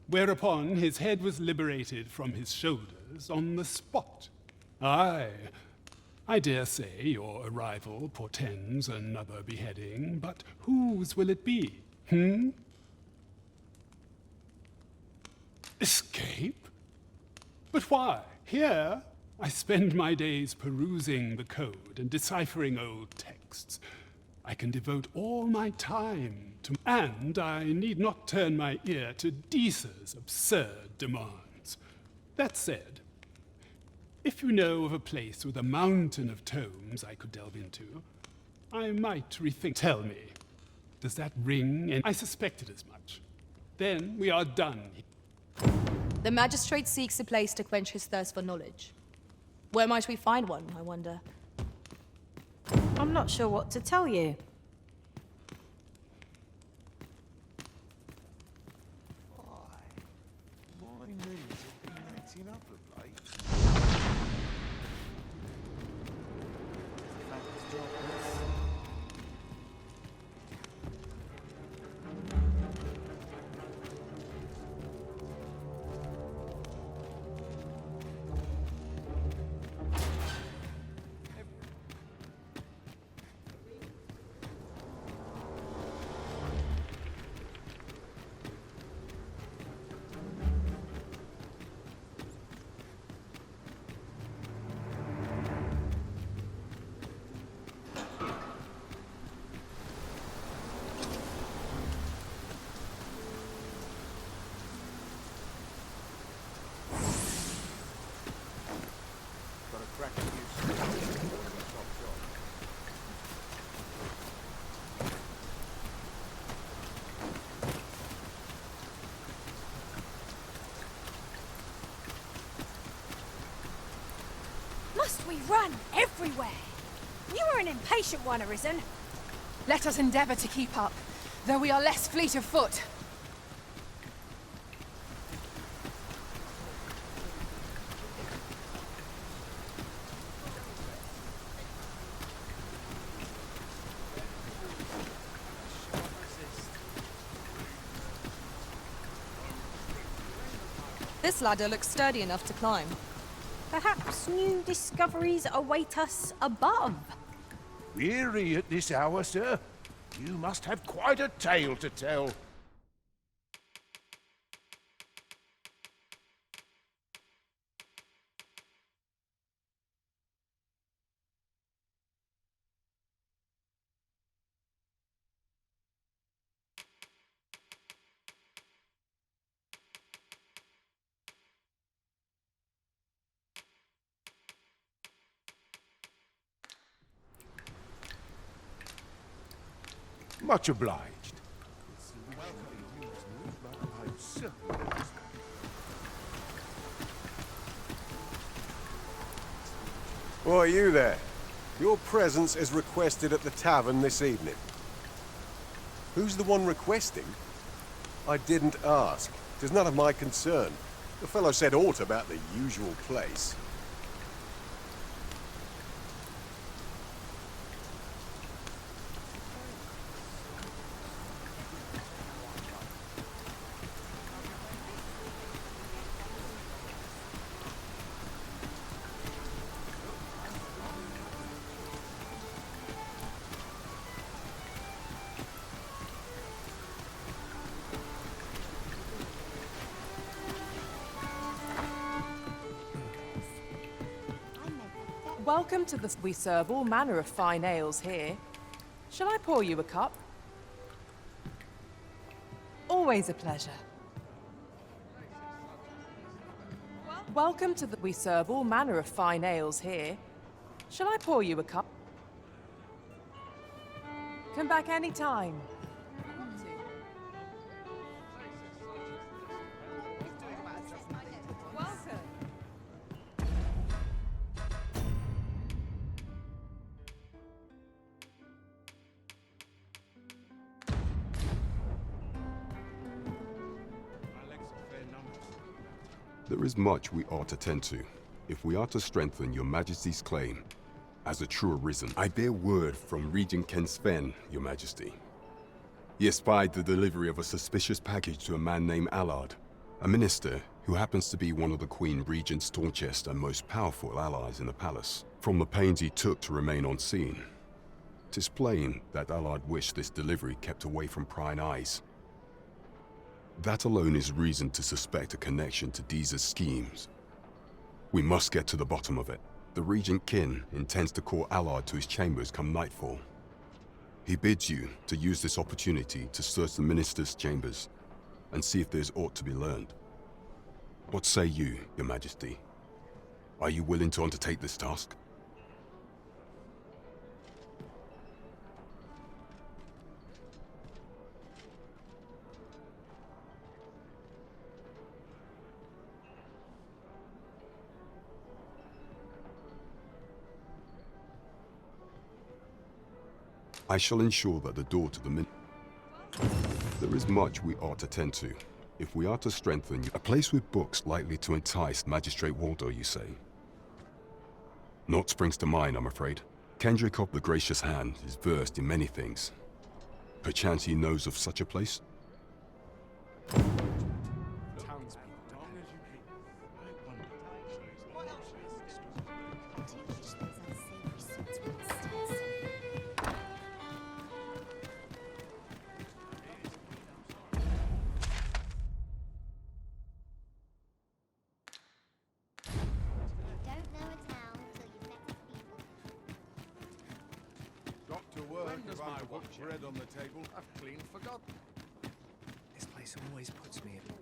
whereupon his head was liberated from his shoulders on the spot. Aye, I dare say your arrival portends another beheading, but whose will it be, Escape? But why? Here, I spend my days perusing the code and deciphering old texts. I can devote all my time to, and I need not turn my ear to Deesa's absurd demands. That said, if you know of a place with a mountain of tomes I could delve into, I might rethink. Tell me, does that ring? And I suspected as much. Then we are done. The magistrate seeks a place to quench his thirst for knowledge. Where might we find one, I wonder? I'm not sure what to tell you. My knees have been acting up of late. Must we run everywhere? You are an impatient one, Arisen. Let us endeavour to keep up, though we are less fleet of foot. This ladder looks sturdy enough to climb. Perhaps new discoveries await us above. Weary at this hour, sir? You must have quite a tale to tell. Much obliged. Why, you there. Your presence is requested at the tavern this evening. Who's the one requesting? I didn't ask. 'Tis none of my concern. The fellow said aught about the usual place. Welcome to the... We serve all manner of fine ales here. Shall I pour you a cup? Always a pleasure. Welcome to the... We serve all manner of fine ales here. Shall I pour you a cup? Come back any time. There is much we ought to tend to, if we are to strengthen your Majesty's claim as a true Arisen. I bear word from Regent Ken Sven, your Majesty. He espied the delivery of a suspicious package to a man named Allard, a minister who happens to be one of the Queen Regent's staunchest and most powerful allies in the palace. From the pains he took to remain on scene, 'tis plain that Allard wished this delivery kept away from prying eyes. That alone is reason to suspect a connection to Deeza's schemes. We must get to the bottom of it. The Regent Kin intends to call Allard to his chambers come nightfall. He bids you to use this opportunity to search the minister's chambers and see if there's aught to be learned. What say you, your Majesty? Are you willing to undertake this task? I shall ensure that the door to the There is much we ought to tend to, if we are to strengthen a place with books likely to entice Magistrate Waldo, you say? Naught springs to mind, I'm afraid. Kendrick of the Gracious Hand is versed in many things. Perchance he knows of such a place? Bread on the table. I've clean forgotten. This place always puts me in.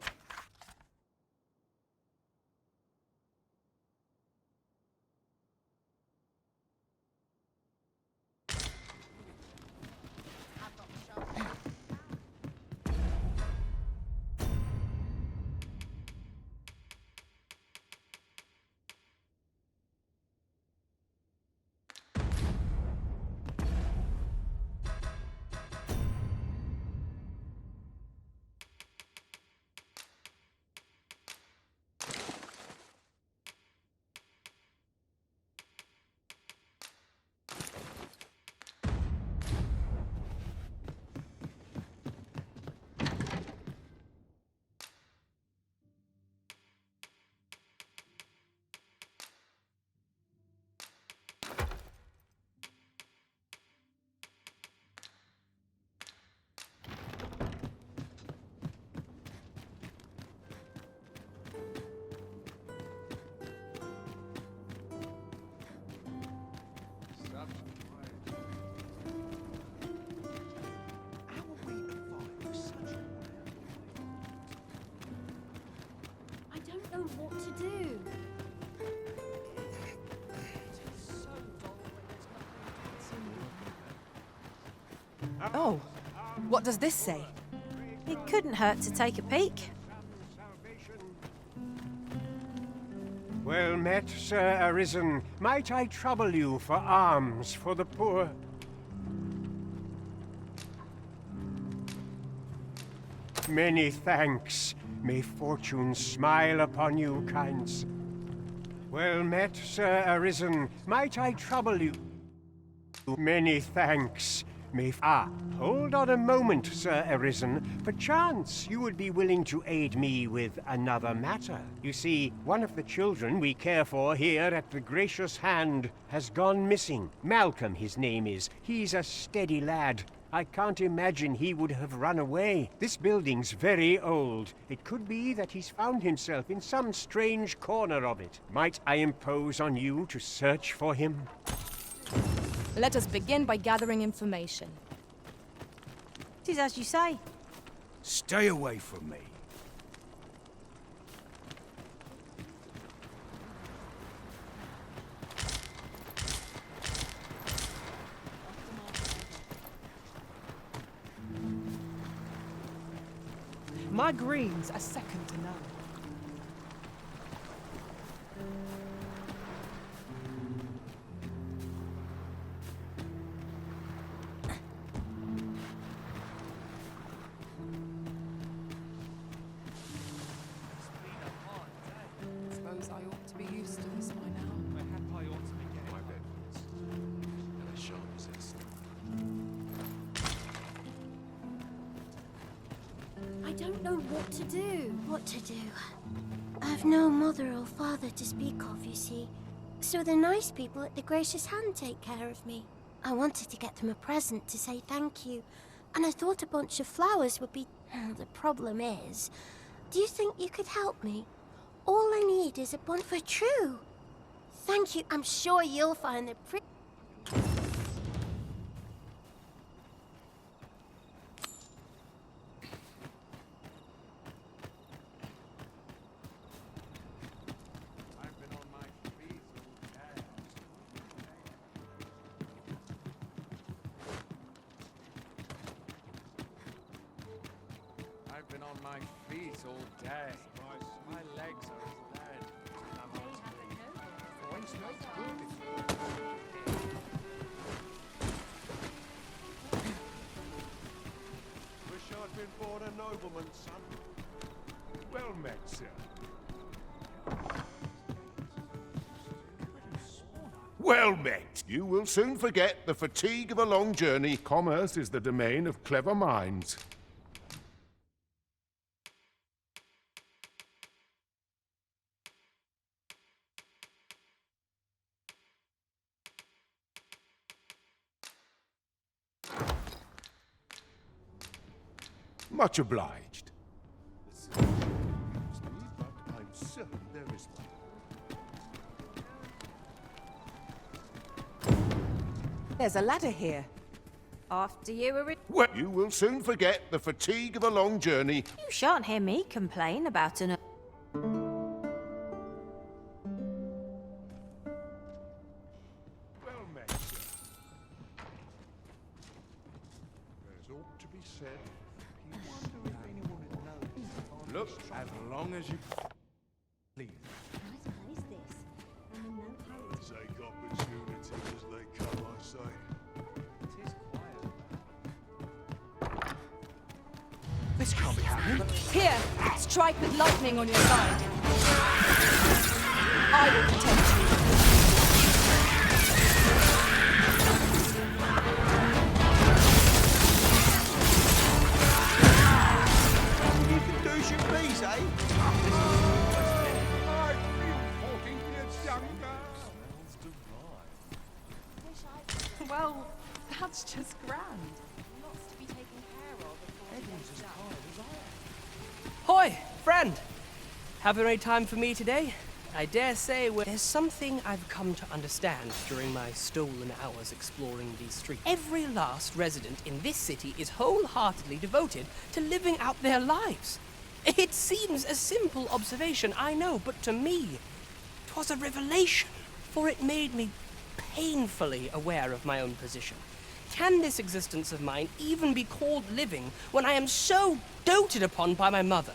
What to do? Oh, what does this say? It couldn't hurt to take a peek. Well met, Sir Arisen. Might I trouble you for alms for the poor? Many thanks. May fortune smile upon you, kind sir. Well met, Sir Arisen. Might I trouble you? Many thanks. Hold on a moment, Sir Arisen. Perchance you would be willing to aid me with another matter. You see, one of the children we care for here at the Gracious Hand has gone missing. Malcolm, his name is. He's a steady lad. I can't imagine he would have run away. This building's very old. It could be that he's found himself in some strange corner of it. Might I impose on you to search for him? Let us begin by gathering information. It is as you say. Stay away from me. My greens are second to none. don't know what to do. What to do? I've no mother or father to speak of, you see. So the nice people at the Gracious Hand take care of me. I wanted to get them a present to say thank you, and I thought a bunch of flowers would be... The problem is, do you think you could help me? All I need is a bunch for true. Thank you. I'm sure you'll find the pretty... I've been on my feet all day. My legs are as lead. Wish I'd been born a nobleman, son. Well met, sir. Well met. You will soon forget the fatigue of a long journey. Commerce is the domain of clever minds. Much obliged. But I'm certain there is one. There's a ladder here. After you, Well, you will soon forget the fatigue of a long journey. You shan't hear me complain about an... Well met, sir. There's aught to be said. You wonder if anyone had noticed. Look, as long as you... Please. Nice place, this. I'm in no hurry. Take opportunities as they come, I say. It is quiet. This can't be happening. Here, strike with lightning on your side. I will protect you. You can do as you please, eh? I feel 14 years younger. Well, that's just grand. Lots to be taken care of before it gets done. Hoy, friend! Have you any time for me today? I dare say there's something I've come to understand during my stolen hours exploring these streets. Every last resident in this city is wholeheartedly devoted to living out their lives. It seems a simple observation, I know, but to me, 'twas a revelation, for it made me painfully aware of my own position. Can this existence of mine even be called living when I am so doted upon by my mother?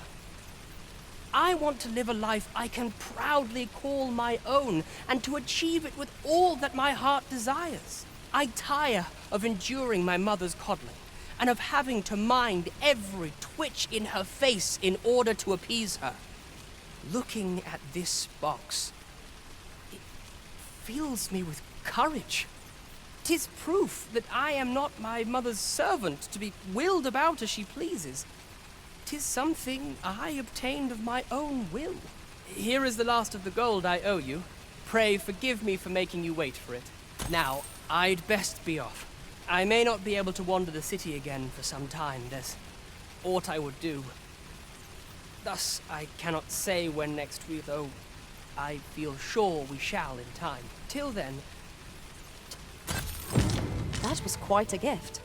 I want to live a life I can proudly call my own, and to achieve it with all that my heart desires. I tire of enduring my mother's coddling, and of having to mind every twitch in her face in order to appease her. Looking at this box, it fills me with courage. 'Tis proof that I am not my mother's servant to be willed about as she pleases. 'Tis something I obtained of my own will. Here is the last of the gold I owe you. Pray forgive me for making you wait for it. Now, I'd best be off. I may not be able to wander the city again for some time. There's aught I would do. Thus, I cannot say when next week, though I feel sure we shall in time. Till then... That was quite a gift.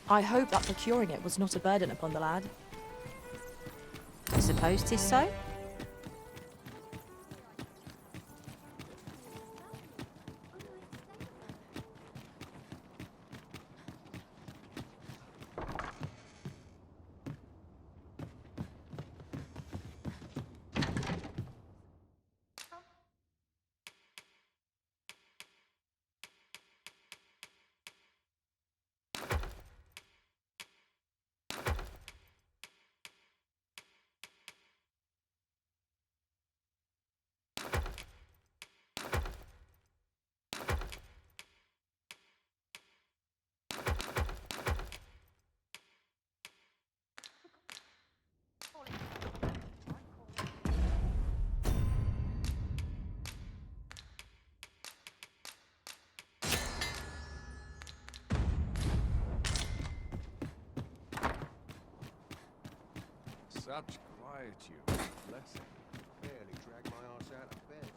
I hope that procuring it was not a burden upon the lad. I suppose 'tis so. Such quietude. Blessing. Barely dragged my arse out of bed.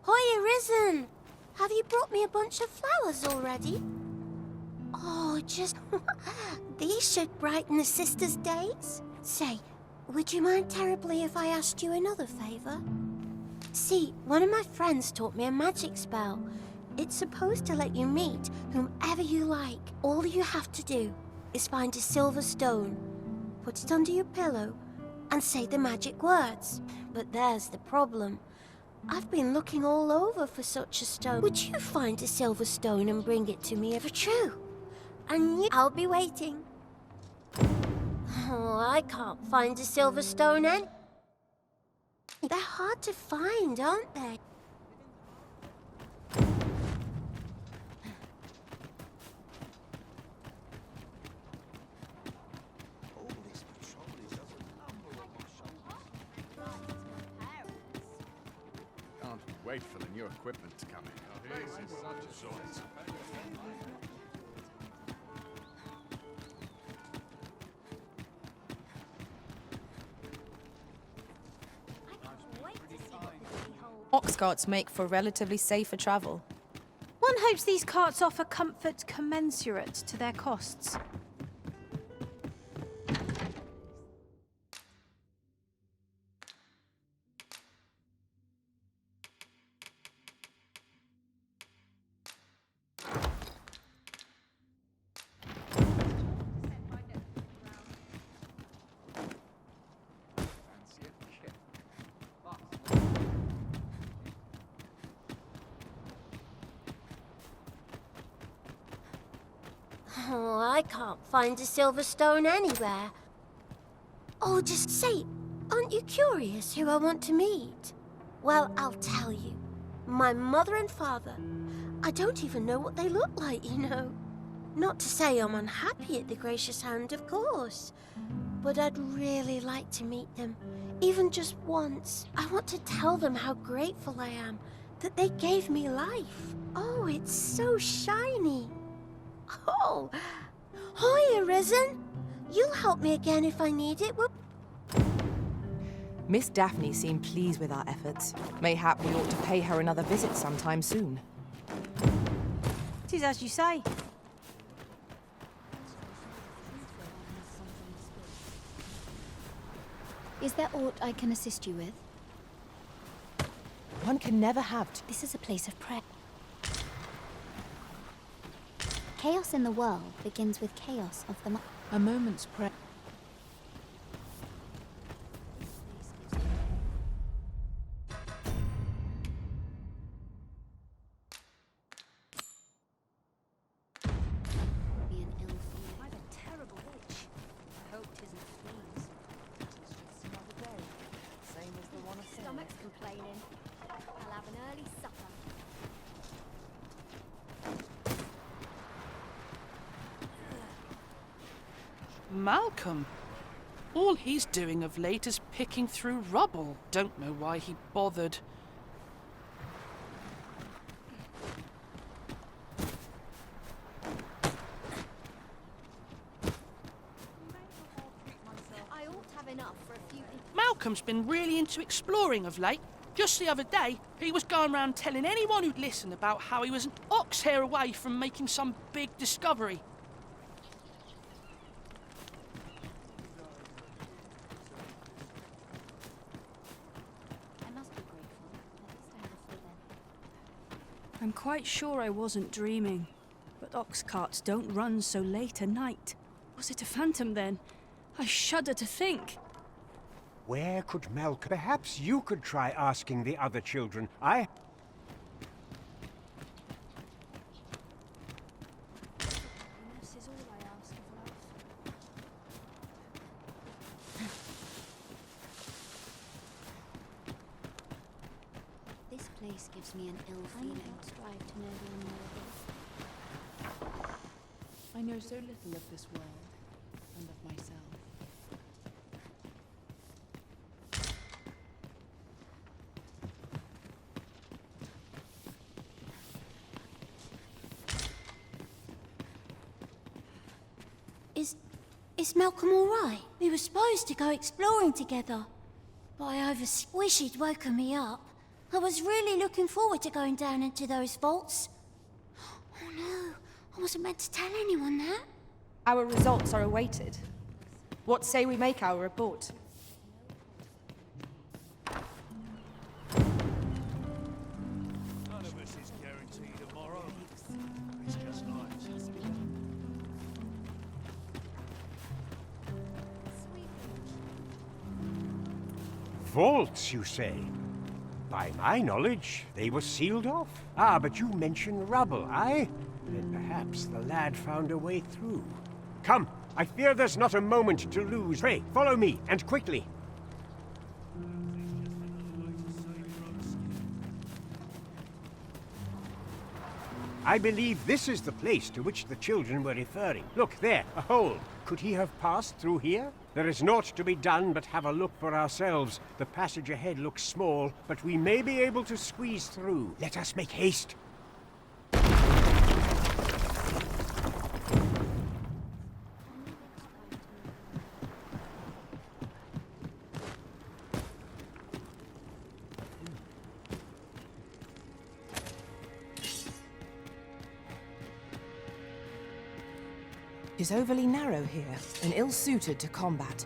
Hoya Risen! Have you brought me a bunch of flowers already? Oh, just... These should brighten the sisters' days. Say, would you mind terribly if I asked you another favour? See, one of my friends taught me a magic spell. It's supposed to let you meet whomever you like. All you have to do is find a silver stone, put it under your pillow, and say the magic words. But there's the problem. I've been looking all over for such a stone. Would you find a silver stone and bring it to me if true? And I'll be waiting. Oh, I can't find a silver stone any. They're hard to find, aren't they? Can't wait for the new equipment to come in. This is such a joy. Ox carts make for relatively safer travel. One hopes these carts offer comfort commensurate to their costs. Oh, I can't find a silver stone anywhere. Oh, just say, aren't you curious who I want to meet? Well, I'll tell you. My mother and father. I don't even know what they look like, you know. Not to say I'm unhappy at the Gracious Hand, of course. But I'd really like to meet them, even just once. I want to tell them how grateful I am that they gave me life. Oh, it's so shiny. Oh, Hoya Risen! You'll help me again if I need it, will... Miss Daphne seemed pleased with our efforts. Mayhap we ought to pay her another visit sometime soon. 'Tis as you say. Is there aught I can assist you with? One can never have... This is a place of prayer. Chaos in the world begins with chaos of the mind. A moment's prayer. Stomach's complaining. I'll have an early supper. Malcolm? All he's doing of late is picking through rubble. Don't know why he bothered. I ought to have enough for a few people. Malcolm's been really into exploring of late. Just the other day, he was going around telling anyone who'd listen about how he was an ox hair away from making some big discovery. I'm quite sure I wasn't dreaming. But ox carts don't run so late at night. Was it a phantom then? I shudder to think. Where could Malcolm... Perhaps you could try asking the other children. Enough is all I ask of love. This place gives me an ill feeling. I strive to know the unknowable. I know so little of this world and of myself. Is Malcolm all right? We were supposed to go exploring together, but I wish he'd woken me up. I was really looking forward to going down into those vaults. Oh no, I wasn't meant to tell anyone that. Our results are awaited. What say we make our report? None of us is guaranteed tomorrow. It's just nice. Vaults, you say? By my knowledge, they were sealed off. Ah, but you mentioned rubble, aye? Then perhaps the lad found a way through. Come, I fear there's not a moment to lose. Pray, follow me, and quickly. I believe this is the place to which the children were referring. Look, there, a hole. Could he have passed through here? There is naught to be done but have a look for ourselves. The passage ahead looks small, but we may be able to squeeze through. Let us make haste. Is overly narrow here and ill-suited to combat.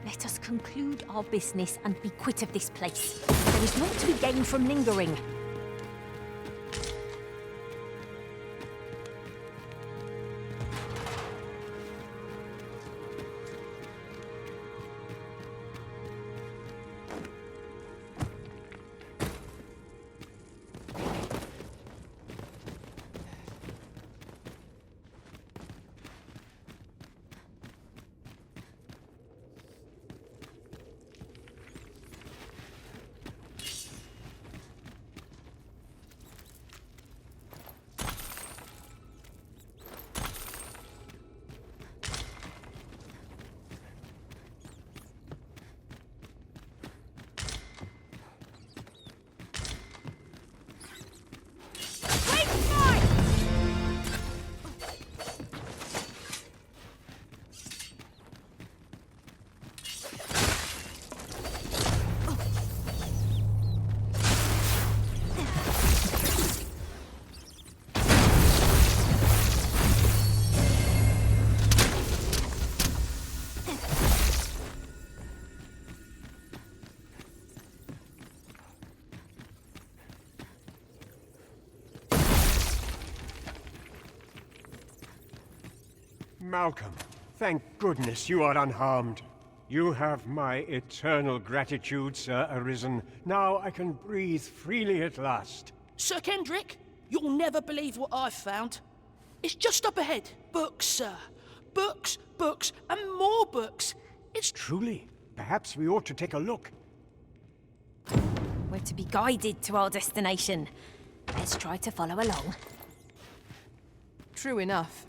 Let us conclude our business and be quit of this place. There is naught to be gained from lingering. Malcolm, thank goodness you are unharmed. You have my eternal gratitude, Sir Arisen. Now I can breathe freely at last. Sir Kendrick, you'll never believe what I've found. It's just up ahead. Books, sir. Books, books, and more books. It's truly. Perhaps we ought to take a look. We're to be guided to our destination. Let's try to follow along. True enough.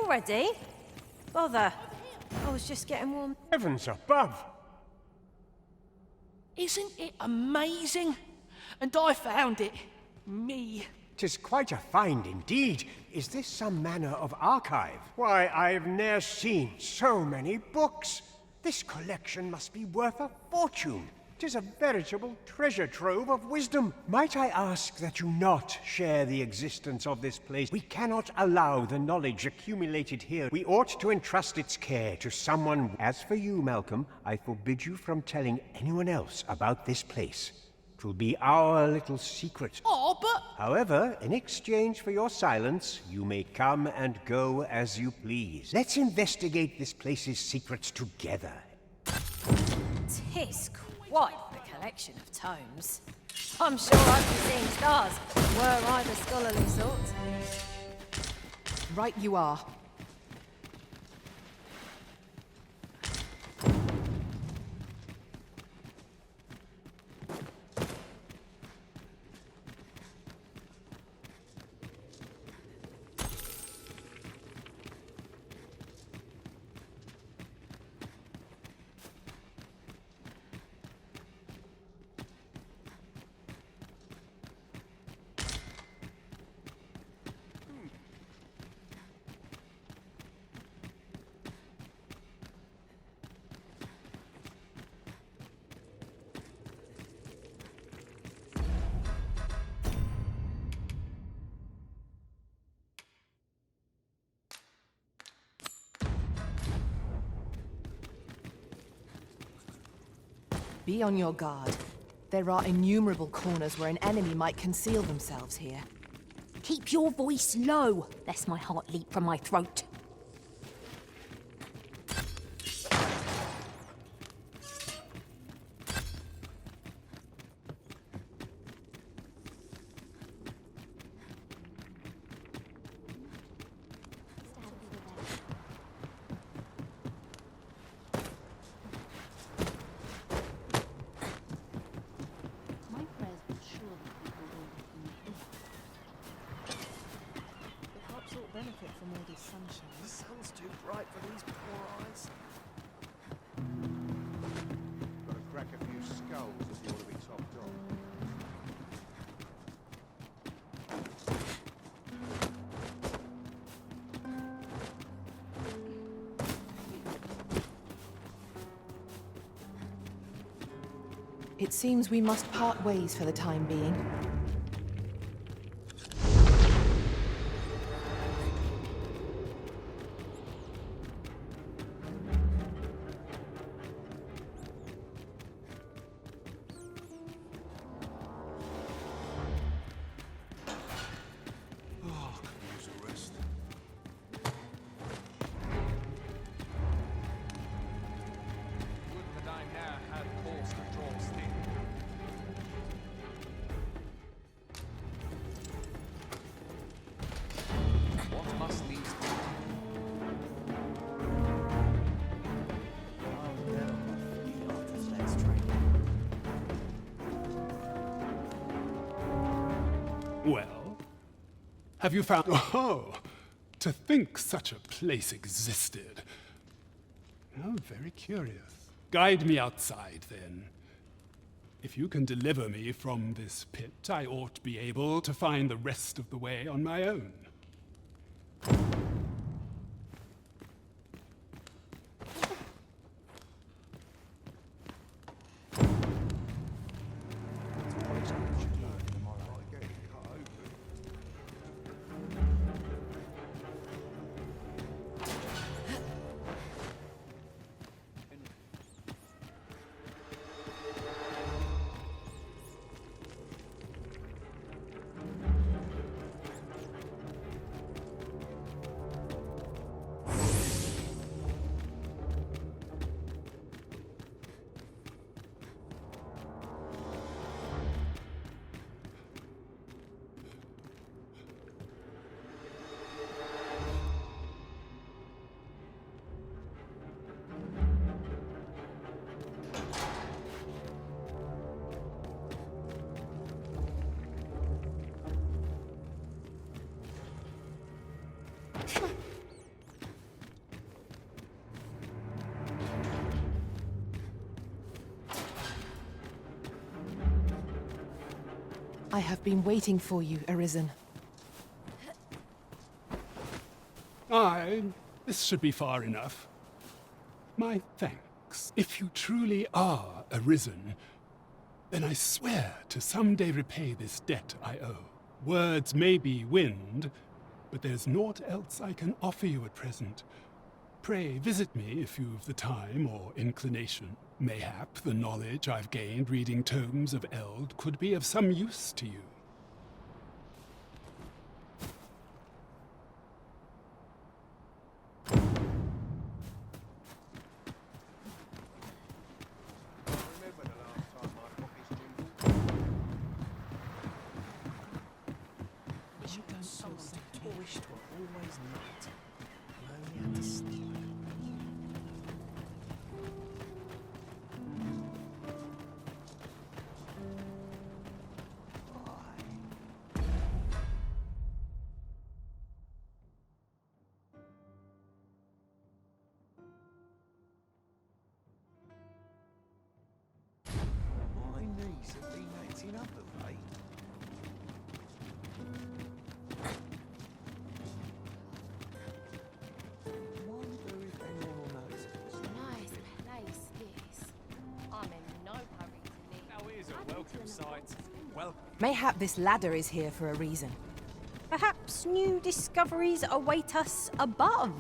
Already? Bother. I was just getting warm. Heavens above! Isn't it amazing? And I found it. Me. 'Tis quite a find indeed. Is this some manner of archive? Why, I've ne'er seen so many books. This collection must be worth a fortune. 'Tis a veritable treasure trove of wisdom. Might I ask that you not share the existence of this place? We cannot allow the knowledge accumulated here. We ought to entrust its care to someone. As for you, Malcolm, I forbid you from telling anyone else about this place. 'Twill be our little secret. Oh, but... However, in exchange for your silence, you may come and go as you please. Let's investigate this place's secrets together. 'Tis quite the collection of tomes. I'm sure I'd be seeing stars, were I the scholarly sort. Right you are. Be on your guard. There are innumerable corners where an enemy might conceal themselves here. Keep your voice low, lest my heart leap from my throat. Benefit from all this sunshine. The sun's too bright for these poor eyes. Got to crack a few skulls if you want to be topped off. It seems we must part ways for the time being. Well, have you found... Oh, to think such a place existed. Oh, very curious. Guide me outside, then. If you can deliver me from this pit, I ought to be able to find the rest of the way on my own. I have been waiting for you, Arisen. Aye, this should be far enough. My thanks. If you truly are Arisen, then I swear to someday repay this debt I owe. Words may be wind, but there's naught else I can offer you at present. Pray visit me if you've the time or inclination. Mayhap the knowledge I've gained reading tomes of Eld could be of some use to you. Have been acting up of late. Wonder if anyone will notice. Nice place, this. I'm in no hurry to leave. Now here's a welcome sight. Welcome. Mayhap this ladder is here for a reason. Perhaps new discoveries await us above.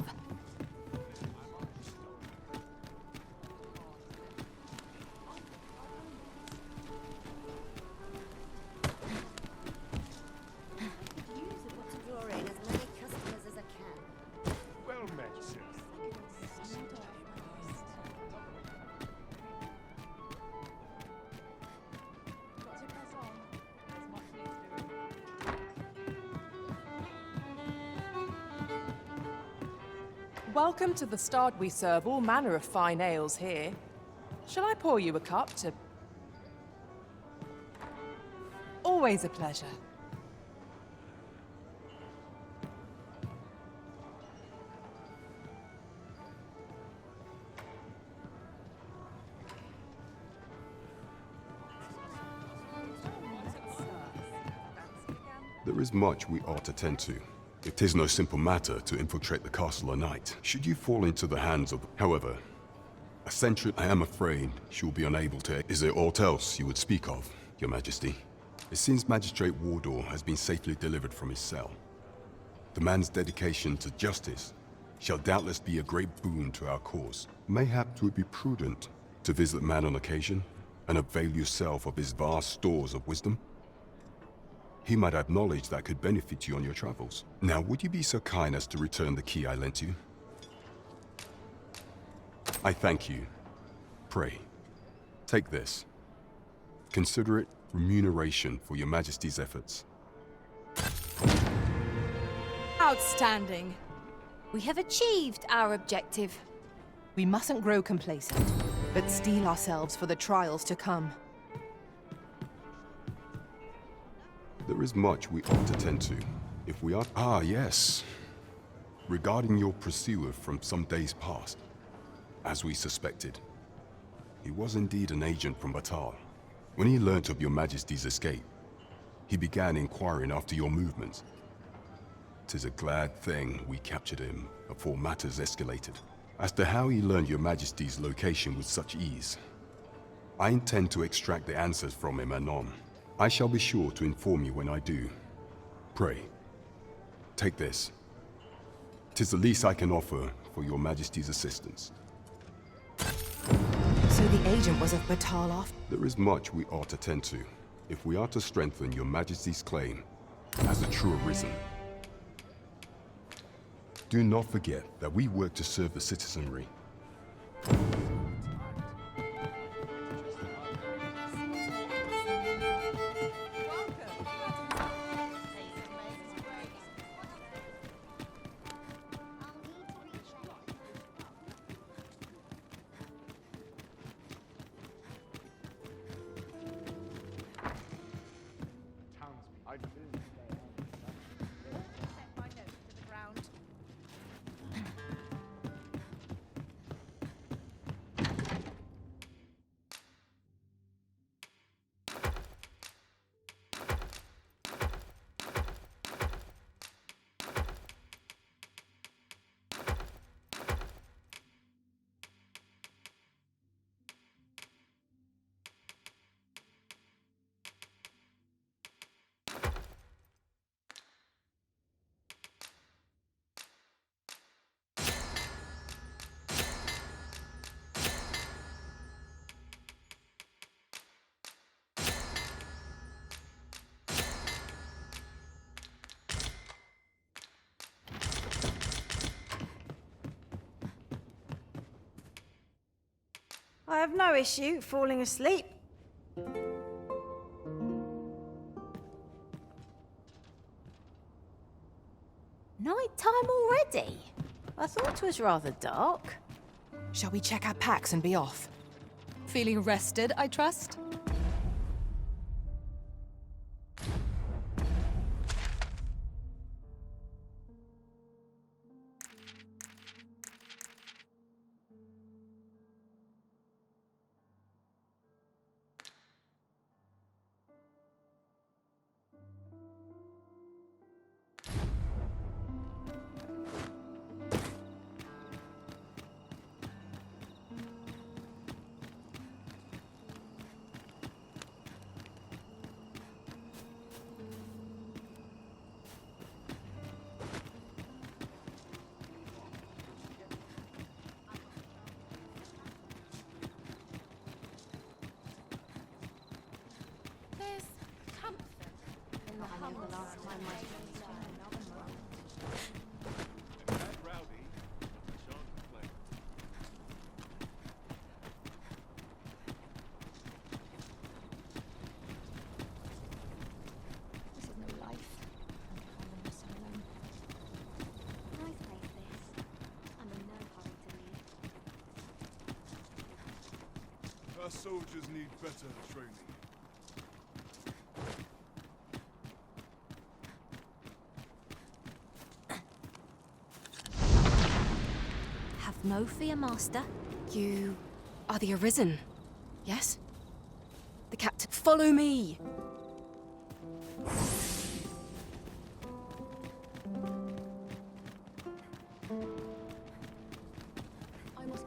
Welcome to the start. We serve all manner of fine ales here. Shall I pour you a cup to... Always a pleasure. There is much we ought to tend to. It is no simple matter to infiltrate the castle at night, should you fall into the hands of... However, a sentry, I am afraid she will be unable to... Is there aught else you would speak of, Your Majesty? It seems Magistrate Wardor has been safely delivered from his cell. The man's dedication to justice shall doubtless be a great boon to our cause. Mayhap it would be prudent to visit the man on occasion and avail yourself of his vast stores of wisdom. He might have knowledge that could benefit you on your travels. Now, would you be so kind as to return the key I lent you? I thank you. Pray, take this. Consider it remuneration for Your Majesty's efforts. Outstanding. We have achieved our objective. We mustn't grow complacent, but steel ourselves for the trials to come. There is much we ought to tend to, if we are... Ah, yes. Regarding your pursuer from some days past, as we suspected. He was indeed an agent from Batal. When he learnt of Your Majesty's escape, he began inquiring after your movements. 'Tis a glad thing we captured him before matters escalated. As to how he learned Your Majesty's location with such ease, I intend to extract the answers from him anon. I shall be sure to inform you when I do. Pray, take this. 'Tis the least I can offer for Your Majesty's assistance. So the agent was of Batal after... There is much we ought to tend to, if we are to strengthen Your Majesty's claim as a true arisen. Do not forget that we work to serve the citizenry. I have no issue falling asleep. Night time already? I thought it was rather dark. Shall we check our packs and be off? Feeling rested, I trust? There's comfort in the hum the last time I changed This is no life. I'm so alone. Nice place, this. I'm a soldiers need better training. Have no fear, Master. You are the Arisen, yes? The captain. Follow me! I must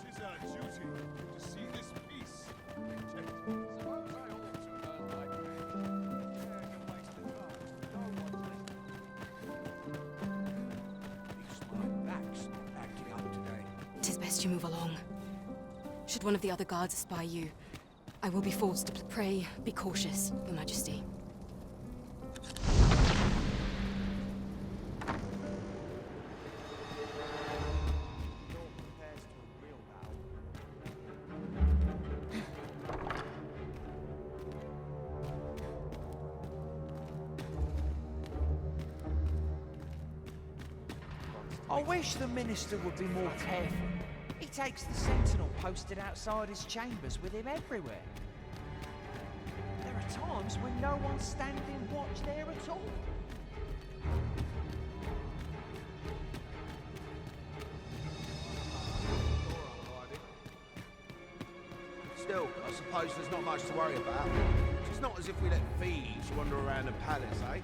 Tis our duty to see this peace protected. Suppose I also earn my pay. Care to waste the time. No one takes it. My back's not acting up today. 'Tis best you move along. Should one of the other guards espy you, I will be forced to pray. Be cautious, Your Majesty. I wish the minister would be more careful. He takes the sentinel posted outside his chambers with him everywhere. There are times when no one's standing watch there at all. Still, I suppose there's not much to worry about. It's not as if we let thieves wander around the palace, eh?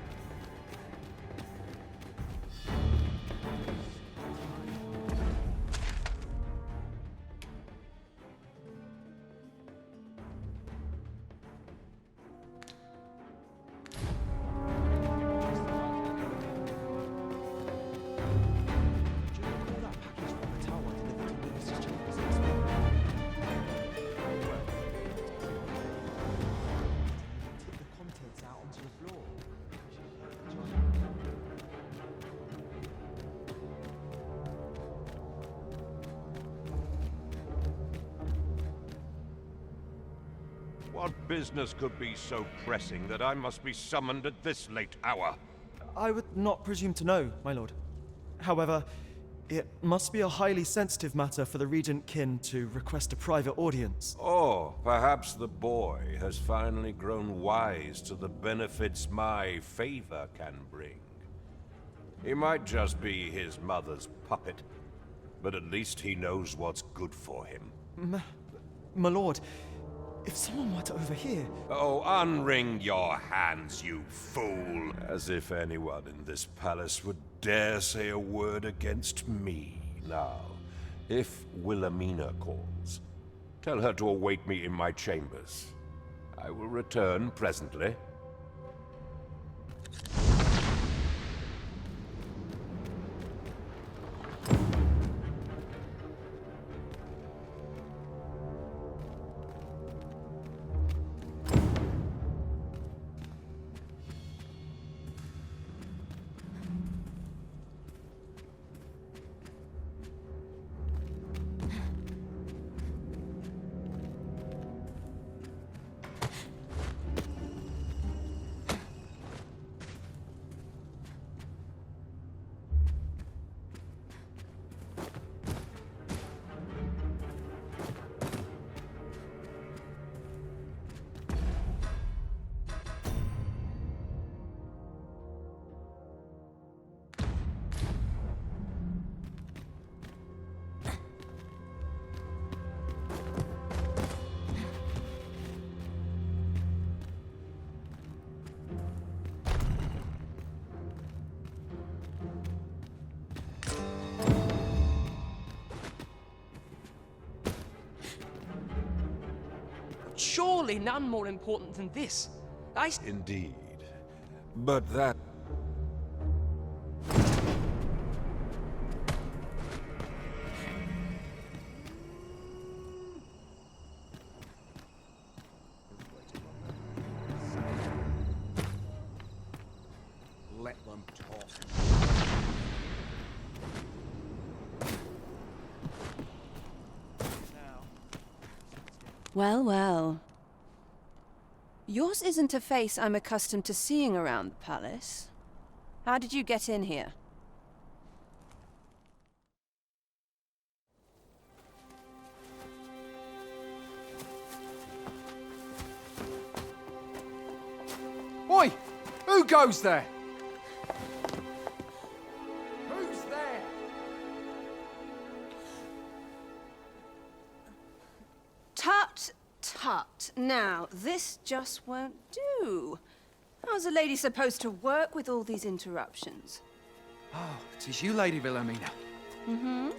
What business could be so pressing that I must be summoned at this late hour? I would not presume to know, my lord. However, it must be a highly sensitive matter for the regent kin to request a private audience. Or perhaps the boy has finally grown wise to the benefits my favor can bring. He might just be his mother's puppet, but at least he knows what's good for him. My lord, if someone were to overhear... Oh, unwring your hands, you fool! As if anyone in this palace would dare say a word against me. Now, if Wilhelmina calls, tell her to await me in my chambers. I will return presently. Surely none more important than this. Indeed. But that... Let them talk. Well, well. Yours isn't a face I'm accustomed to seeing around the palace. How did you get in here? Oi! Who goes there? Who's there? Tut, tut. Now, this just won't do. How's a lady supposed to work with all these interruptions? Oh, 'tis you, Lady Wilhelmina. Mm-hmm.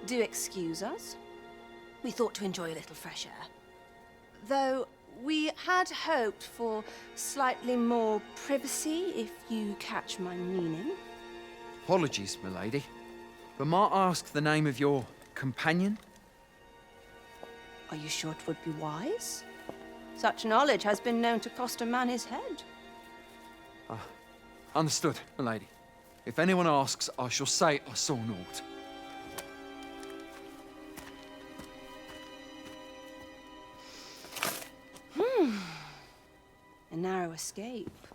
Do excuse us. We thought to enjoy a little fresh air. Though we had hoped for slightly more privacy, if you catch my meaning. Apologies, milady. But might I ask the name of your companion? Are you sure it would be wise? Such knowledge has been known to cost a man his head. Understood, milady. If anyone asks, I shall say I saw naught. A narrow escape.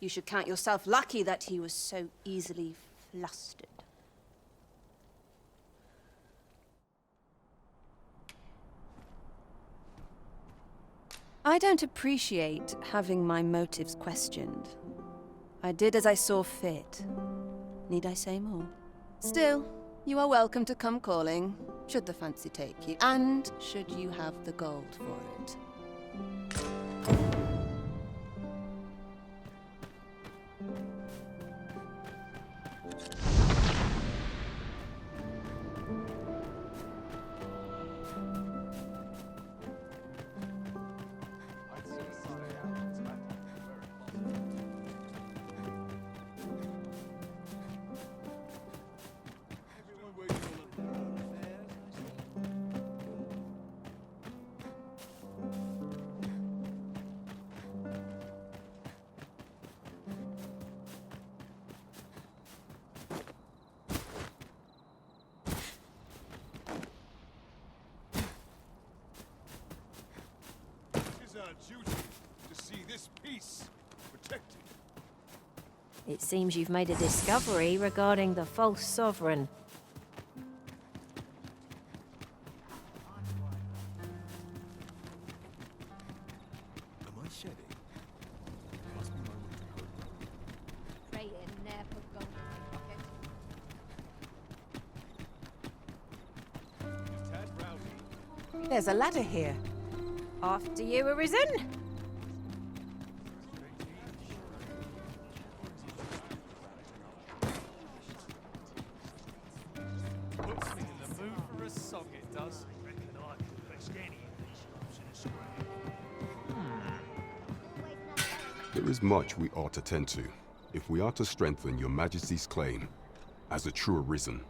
You should count yourself lucky that he was so easily flustered. I don't appreciate having my motives questioned. I did as I saw fit. Need I say more? Still, you are welcome to come calling, should the fancy take you, and should you have the gold for it. Our duty to see this peace protected. It seems you've made a discovery regarding the false sovereign. Am I shedding? Must be my way to hope. Pray in there, put gold in your pocket. There's a ladder here. After you, Arisen. Puts me in the mood for a song, it does. I reckon I could best any of these jobs in a scrap. There is much we ought to tend to, if we are to strengthen your Majesty's claim as a true Arisen.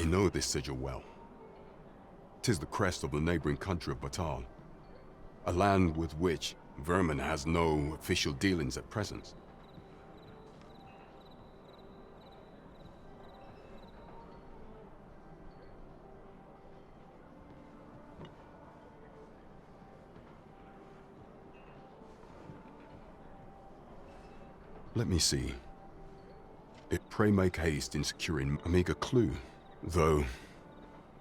know this sigil well. 'Tis the crest of the neighboring country of Batal, a land with which Vermin has no official dealings at present. Let me see. Pray make haste in securing a meager clue. Though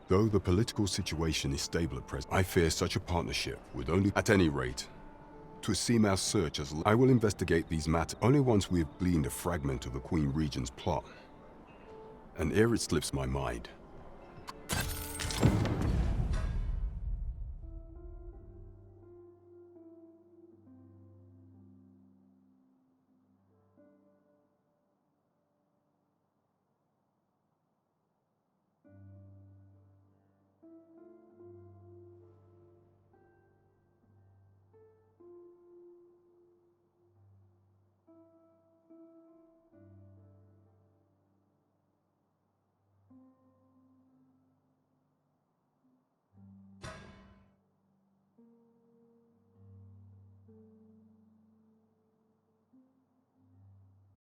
the political situation is stable at present, I fear such a partnership would only, at any rate, to seem our search as... I will investigate these matters only once we have gleaned a fragment of the Queen Regent's plot. And ere it slips my mind,